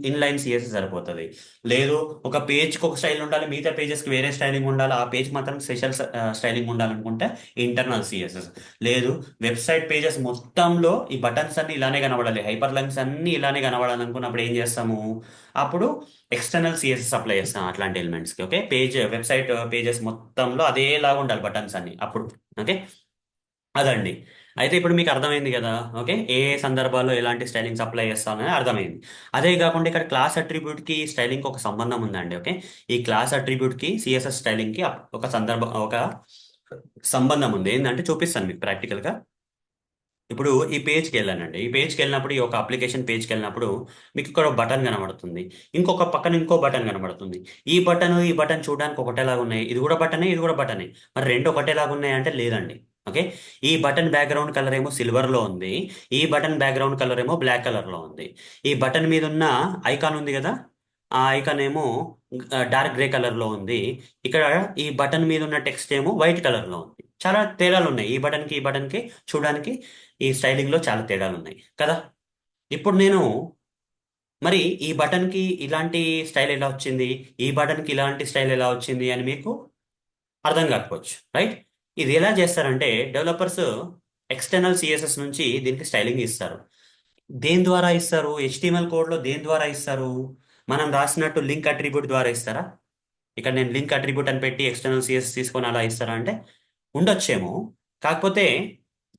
ఇన్లైన్ సిఎస్ఎస్ సరిపోతుంది. లేదు, ఒక పేజ్కి ఒక స్టైల్ ఉండాలి, మిగతా పేజెస్కి వేరే స్టైలింగ్ ఉండాలి, ఆ పేజ్ మాత్రం స్పెషల్ స్టైలింగ్ ఉండాలనుకుంటే ఇంటర్నల్ సిఎస్ఎస్. లేదు, వెబ్సైట్ పేజెస్ మొత్తంలో ఈ బటన్స్ అన్ని ఇలానే కనబడాలి, హైపర్ లింక్స్ అన్ని ఇలానే కనబడాలి అనుకున్నప్పుడు ఏం చేస్తాము? అప్పుడు ఎక్స్టర్నల్ సిఎస్ఎస్ అప్లై చేస్తాం అట్లాంటి ఎలిమెంట్స్కి. ఓకే, వెబ్సైట్ పేజెస్ మొత్తంలో అదేలాగా ఉండాలి బటన్స్ అన్ని అప్పుడు. ఓకే, అదండి. అయితే ఇప్పుడు మీకు అర్థమైంది కదా. ఓకే, ఏ ఏ సందర్భాల్లో ఎలాంటి స్టైలింగ్స్ అప్లై చేస్తామని అర్థమైంది. అదే కాకుండా ఇక్కడ క్లాస్ అట్రిబ్యూట్కి స్టైలింగ్ ఒక సంబంధం ఉందండి. ఓకే, ఈ క్లాస్ అట్రిబ్యూట్కి సిఎస్ఎస్ స్టైలింగ్కి ఒక సంబంధం ఉంది. ఏంటంటే చూపిస్తాను మీకు ప్రాక్టికల్గా. ఇప్పుడు ఈ పేజ్కి వెళ్ళానండి, ఈ పేజ్కి వెళ్ళినప్పుడు, ఈ ఒక అప్లికేషన్ పేజ్కి వెళ్ళినప్పుడు మీకు ఇక్కడ బటన్ కనబడుతుంది, ఇంకొక పక్కన ఇంకో బటన్ కనబడుతుంది. ఈ బటన్ చూడడానికి ఒకటేలాగా ఉన్నాయి, ఇది కూడా బటనే, ఇది కూడా బటనే. మరి రెండు ఒకటేలాగా ఉన్నాయి అంటే లేదండి. ఓకే. ఈ బటన్ బ్యాక్గ్రౌండ్ కలర్ ఏమో సిల్వర్ లో ఉంది. ఈ బటన్ బ్యాక్గ్రౌండ్ కలర్ ఏమో బ్లాక్ కలర్ లో ఉంది. ఈ బటన్ మీద ఉన్న ఐకాన్ ఉంది కదా, ఆ ఐకాన్ ఏమో డార్క్ గ్రే కలర్ లో ఉంది. ఇక్కడ ఈ బటన్ మీద ఉన్న టెక్స్ట్ ఏమో వైట్ కలర్ లో ఉంది. చాలా తేడాలు ఉన్నాయి ఈ బటన్ కి ఈ బటన్ కి. చూడడానికి ఈ స్టైలింగ్ లో చాలా తేడాలు ఉన్నాయి కదా. ఇప్పుడు నేను మరి ఈ బటన్ కి ఇలాంటి స్టైల్ ఎలా వచ్చింది, ఈ బటన్ కి ఇలాంటి స్టైల్ ఎలా వచ్చింది అని మీకు అర్థం కాకపోవచ్చు, రైట్? ఇది ఎలా చేస్తారంటే డెవలపర్స్ ఎక్స్టర్నల్ సిఎస్ఎస్ నుంచి దీనికి స్టైలింగ్ ఇస్తారు. దేని ద్వారా ఇస్తారు? HTML కోడ్లో దేని ద్వారా ఇస్తారు? మనం రాసినట్టు లింక్ అట్రిబ్యూట్ ద్వారా ఇస్తారా? ఇక్కడ నేను లింక్ అట్రిబ్యూట్ అని పెట్టి ఎక్స్టర్నల్ సిఎస్ తీసుకొని అలా ఇస్తారా అంటే ఉండొచ్చేమో. కాకపోతే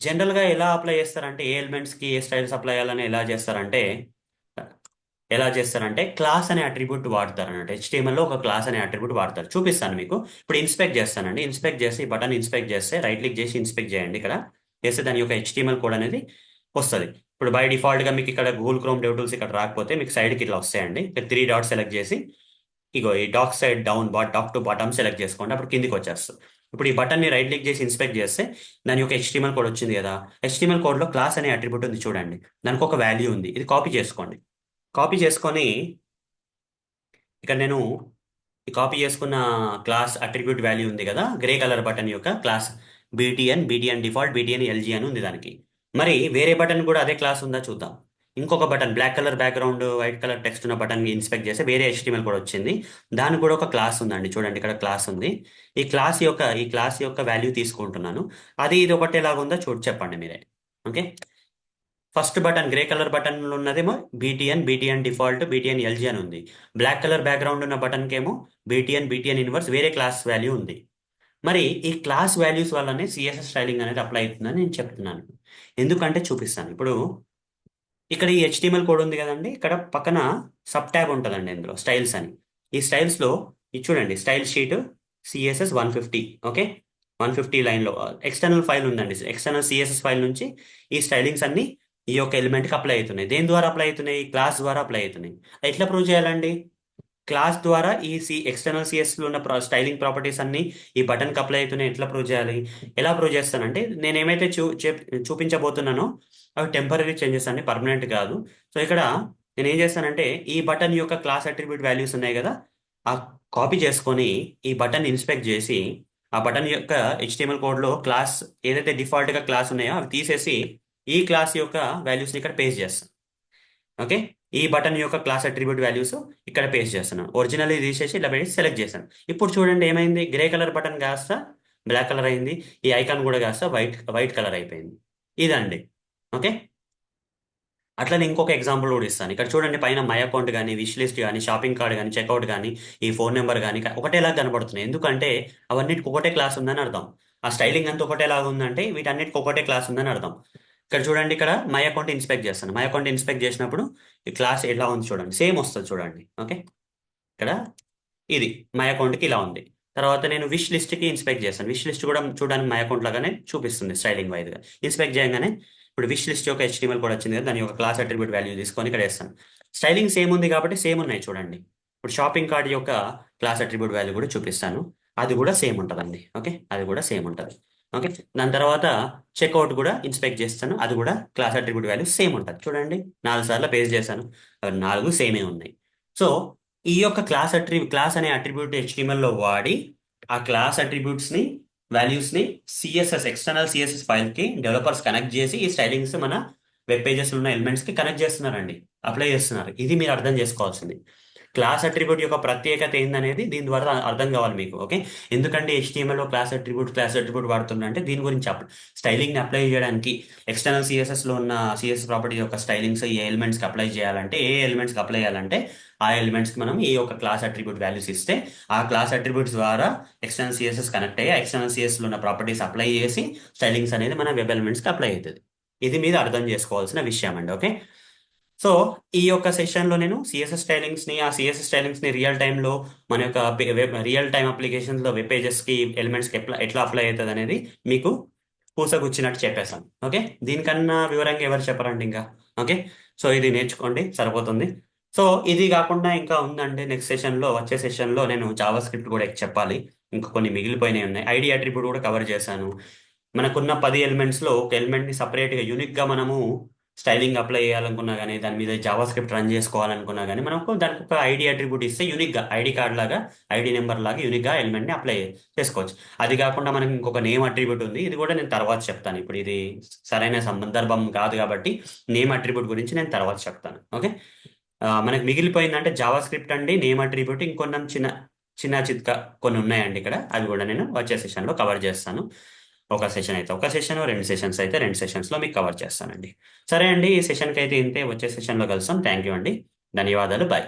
జనరల్గా ఎలా అప్లై చేస్తారంటే ఏ ఎలిమెంట్స్కి ఏ స్టైల్స్ అప్లై చేయాలని ఎలా చేస్తారంటే క్లాస్ అనే అట్రిబ్యూట్ వాడతారు అన్నట్టు. HTML లో ఒక క్లాస్ అనే అట్రిబ్యూట్ వాడతారు. చూపిస్తాను మీకు. ఇప్పుడు ఇన్స్పెక్ట్ చేస్తానండి. ఇన్స్పెక్ట్ చేసి బటన్ ఇన్స్పెక్ట్ చేస్తే రైట్ క్లిక్ చేసి ఇన్స్పెక్ట్ చేయండి. ఇక్కడ చేస్తే దాని యొక్క HTML కోడ్ అనేది వస్తుంది. ఇప్పుడు బై డిఫాల్ట్ గా మీకు ఇక్కడ గూగుల్ క్రోమ్ డెవ్ టూల్స్ ఇక్కడ రాకపోతే మీకు సైడ్ కి ఇట్లా వస్తాయండి. ఇక్కడ 3 డాట్స్ సెలెక్ట్ చేసి ఇగో ఈ dock side down dock to bottom select చేసుకోండి. అప్పుడు కిందికి వచ్చేస్తుంది. ఇప్పుడు ఈ బటన్ ని రైట్ క్లిక్ చేసి ఇన్స్పెక్ట్ చేస్తే దాని యొక్క HTML కోడ్ వచ్చింది కదా. HTML కోడ్ లో క్లాస్ అనే అట్రిబ్యూట్ ఉంది చూడండి. దానికి ఒక వాల్యూ ఉంది. ఇది కాపీ చేసుకోండి. కాపీ చేసుకొని ఇక్కడ నేను ఈ కాపీ చేసుకున్న క్లాస్ అట్రిబ్యూట్ వాల్యూ ఉంది కదా, గ్రే కలర్ బటన్ యొక్క class BTN default, BTN LG అని ఉంది దానికి. మరి వేరే బటన్ కూడా అదే క్లాస్ ఉందా చూద్దాం. ఇంకొక button black colour background white colour text ఉన్న బటన్ ఇన్స్పెక్ట్ చేస్తే వేరే HTML కూడా వచ్చింది. దానికి కూడా ఒక క్లాస్ ఉందండి. చూడండి ఇక్కడ క్లాస్ ఉంది. ఈ క్లాస్ యొక్క వాల్యూ తీసుకుంటున్నాను. అది ఇది ఒకటేలాగా ఉందా చెప్పండి మీరే. Okay. First button grey colour button ఉన్నదేమో బీటీఎన్ డిఫాల్ట్, బీటీఎన్ ఎల్జీ అని ఉంది. బ్లాక్ కలర్ బ్యాక్గ్రౌండ్ ఉన్న బటన్కి ఏమో బీటీఎన్ ఇన్వర్స్ వేరే క్లాస్ వాల్యూ ఉంది. మరి ఈ క్లాస్ వాల్యూస్ వల్లనే సిఎస్ఎస్ స్టైలింగ్ అనేది అప్లై అవుతుందని నేను చెప్తున్నాను. ఎందుకంటే చూపిస్తాను. ఇప్పుడు ఇక్కడ ఈ HTML కోడ్ ఉంది కదండి, ఇక్కడ పక్కన సబ్ ట్యాబ్ ఉంటుందండి ఇందులో స్టైల్స్ అని. ఈ స్టైల్స్లో ఇది చూడండి, స్టైల్ షీట్ CSS 150. ఓకే. 150 లైన్లో ఎక్స్టర్నల్ ఫైల్ ఉందండి. ఎక్స్టర్నల్ CSS ఫైల్ నుంచి ఈ స్టైలింగ్స్ అన్ని ఈ యొక్క ఎలిమెంట్కి అప్లై అవుతున్నాయి. దేని ద్వారా అప్లై అవుతున్నాయి? క్లాస్ ద్వారా అప్లై అవుతున్నాయి. ఎట్లా ప్రూవ్ చేయాలండి? క్లాస్ ద్వారా ఈ ఎక్స్టర్నల్ సిఎస్లో ఉన్న స్టైలింగ్ ప్రాపర్టీస్ అన్ని ఈ బటన్కి అప్లై అవుతున్నాయి. ఎట్లా ప్రూవ్ చేయాలి? ఎలా ప్రూవ్ చేస్తానంటే నేను ఏమైతే చూపించబోతున్నానో అవి టెంపరీ చేంజెస్ అన్ని, పర్మనెంట్ కాదు. సో ఇక్కడ నేను ఏం చేస్తానంటే ఈ బటన్ యొక్క క్లాస్ అట్రిబ్యూట్ వాల్యూస్ ఉన్నాయి కదా, ఆ కాపీ చేసుకొని ఈ బటన్ ఇన్స్పెక్ట్ చేసి ఆ బటన్ యొక్క HTML కోడ్లో క్లాస్ ఏదైతే డిఫాల్ట్గా క్లాస్ ఉన్నాయో అవి తీసేసి ఈ క్లాస్ యొక్క వాల్యూస్ని ఇక్కడ పేస్ట్ చేస్తాను. ఓకే. ఈ బటన్ యొక్క క్లాస్ అట్రిబ్యూట్ వాల్యూస్ ఇక్కడ పేస్ట్ చేస్తున్నాను. ఒరిజినల్ తీసేసి ఇలా పెట్టి సెలెక్ట్ చేశాను. ఇప్పుడు చూడండి ఏమైంది, గ్రే కలర్ బటన్ కాస్త బ్లాక్ కలర్ అయింది. ఈ ఐకాన్ కూడా కాస్త వైట్ వైట్ కలర్ అయిపోయింది. ఇదండి. ఓకే. అట్లనే ఇంకొక ఎగ్జాంపుల్ కూడా ఇస్తాను. ఇక్కడ చూడండి పైన మై అకౌంట్ కానీ, విష్ లిస్ట్ కానీ, షాపింగ్ కార్డ్ కానీ, చెక్అవుట్ కానీ, ఈ ఫోన్ నెంబర్ కానీ ఒకటేలా కనబడుతున్నాయి. ఎందుకంటే అవన్నిటికి ఒకటే క్లాస్ ఉందని అర్థం. ఆ స్టైలింగ్ అంతా ఒకటేలాగా ఉందంటే వీటన్నిటికి ఒకటే క్లాస్ ఉందని అర్థం. ఇక్కడ చూడండి, ఇక్కడ మై అకౌంట్ ఇన్స్పెక్ట్ చేస్తాను. మై అకౌంట్ ఇన్స్పెక్ట్ చేసినప్పుడు ఈ క్లాస్ ఎలా ఉంది చూడండి, సేమ్ వస్తుంది చూడండి. ఓకే. ఇక్కడ ఇది మై అకౌంట్కి ఇలా ఉంది. తర్వాత నేను విష్ లిస్ట్కి ఇన్స్పెక్ట్ చేస్తాను. విష్ లిస్ట్ కూడా చూడడానికి మై అకౌంట్ లాగానే చూపిస్తుంది స్టైలింగ్ వైజ్గా. ఇన్స్పెక్ట్ చేయగానే ఇప్పుడు విష్ లిస్ట్ యొక్క HTML కూడా వచ్చింది కదా, దాని యొక్క క్లాస్ అట్రిబ్యూట్ వాల్యూ తీసుకొని ఇక్కడ వేస్తాను. స్టైలింగ్ సేమ్ ఉంది కాబట్టి సేమ్ ఉన్నాయి చూడండి. ఇప్పుడు షాపింగ్ కార్డ్ యొక్క క్లాస్ అట్రిబ్యూట్ వాల్యూ కూడా చూపిస్తాను. అది కూడా సేమ్ ఉంటుందండి. ఓకే. అది కూడా సేమ్ ఉంటుంది. ఓకే. దాని తర్వాత చెక్అవుట్ కూడా ఇన్స్పెక్ట్ చేస్తాను. అది కూడా క్లాస్ అట్రిబ్యూట్ వాల్యూ సేమ్ ఉంటుంది చూడండి. 4 సార్లు పేస్ట్ చేశాను, అవి 4 సేమే ఉన్నాయి. సో ఈ యొక్క క్లాస్ అనే అట్రిబ్యూట్ HTML లో వాడి ఆ క్లాస్ అట్రిబ్యూట్స్ ని వాల్యూస్ ని ఎక్స్టర్నల్ సిఎస్ఎస్ ఫైల్ కి డెవలపర్స్ కనెక్ట్ చేసి ఈ స్టైలింగ్స్ మన వెబ్ పేజెస్ ఉన్న ఎలిమెంట్స్ కి కనెక్ట్ చేస్తున్నారండి, అప్లై చేస్తున్నారు. ఇది మీరు అర్థం చేసుకోవాల్సింది. క్లాస్ అట్రిబ్యూట్ యొక్క ప్రత్యేకత ఏందనేది దీని ద్వారా అర్థం కావాలి మీకు. ఓకే. ఎందుకంటే HTML లో క్లాస్ అట్రిబ్యూట్ వాడుతున్నా అంటే దీని గురించి స్టైలింగ్ ని అప్లై చేయడానికి ఎక్స్టర్నల్ సిఎస్ఎస్ లో ఉన్న సిఎస్ఎస్ ప్రాపర్టీ యొక్క స్టైలింగ్స్ ఏ ఎలిమెంట్స్ కి అప్లై చేయాలంటే, ఏ ఎలిమెంట్స్ కి అప్లై చేయాలంటే ఆ ఎలిమెంట్స్ కి మనం ఈ యొక్క క్లాస్ అట్రిబ్యూట్ వాల్యూస్ ఇస్తే ఆ క్లాస్ అట్రిబ్యూట్స్ ద్వారా ఎక్స్టర్నల్ సిఎస్ఎస్ కనెక్ట్ అయ్యి ఎక్స్టర్నల్ సిఎస్ లో ఉన్న ప్రాపర్టీస్ అప్లై చేసి స్టైలింగ్స్ అనేది మన వెబ్ ఎలిమెంట్స్ కి అప్లై అవుతుంది. ఇది మీద అర్థం చేసుకోవాల్సిన విషయం అండి. ఓకే. సో ఈ యొక్క సెషన్లో నేను ఆ సిఎస్ఎస్ స్టైలింగ్స్ని రియల్ టైంలో మన యొక్క రియల్ టైం అప్లికేషన్స్లో వెబ్ పేజెస్కి ఎలిమెంట్స్కి ఎట్లా అప్లై అవుతుంది అనేది మీకు పూసగుచ్చినట్టు చెప్పేశాను. ఓకే. దీనికన్నా వివరంగా ఎవరు చెప్పరండి ఇంకా. ఓకే. సో ఇది నేర్చుకోండి, సరిపోతుంది. సో ఇది కాకుండా ఇంకా ఉందండి. వచ్చే సెషన్లో నేను జావా స్క్రిప్ట్ కూడా చెప్పాలి. ఇంకా కొన్ని మిగిలిపోయినవి ఉన్నాయి. ఐడి అట్రిబ్యూట్ కూడా కవర్ చేశాను. మనకున్న 10 ఎలిమెంట్స్లో ఒక ఎలిమెంట్ని సపరేట్గా యూనిక్గా మనము స్టైలింగ్ అప్లై చేయాలనుకున్నా కానీ దాని మీద జావా స్క్రిప్ట్ రన్ చేసుకోవాలనుకున్నా కానీ మనకు దానికి ఒక ఐడి అట్రిబ్యూట్ ఇస్తే యూనిక్గా ఐడి కార్డ్ లాగా ఐడి నెంబర్ లాగా యూనిక్గా ఎలిమెంట్ని అప్లై చేసుకోవచ్చు. అది కాకుండా మనకి ఇంకొక నేమ్ అట్రిబ్యూట్ ఉంది. ఇది కూడా నేను తర్వాత చెప్తాను. ఇప్పుడు ఇది సరైన సందర్భం కాదు కాబట్టి నేమ్ అట్రిబ్యూట్ గురించి నేను తర్వాత చెప్తాను. ఓకే. మనకి మిగిలిపోయిందంటే జావా స్క్రిప్ట్ అండి, నేమ్ అట్రిబ్యూట్, ఇంకొన్ని చిన్న చిన్న చిత్క కొన్ని ఉన్నాయండి ఇక్కడ. అవి కూడా నేను వచ్చే సెషన్లో కవర్ చేస్తాను. ఒక సెషన్ అయితే ఒక సెషన్, 2 సెషన్స్ అయితే 2 సెషన్స్లో మీకు కవర్ చేస్తానండి. సరే అండి, ఈ సెషన్కి అయితే ఇంతే. వచ్చే సెషన్లో కలుస్తాం. థ్యాంక్ యూ అండి. ధన్యవాదాలు. బాయ్.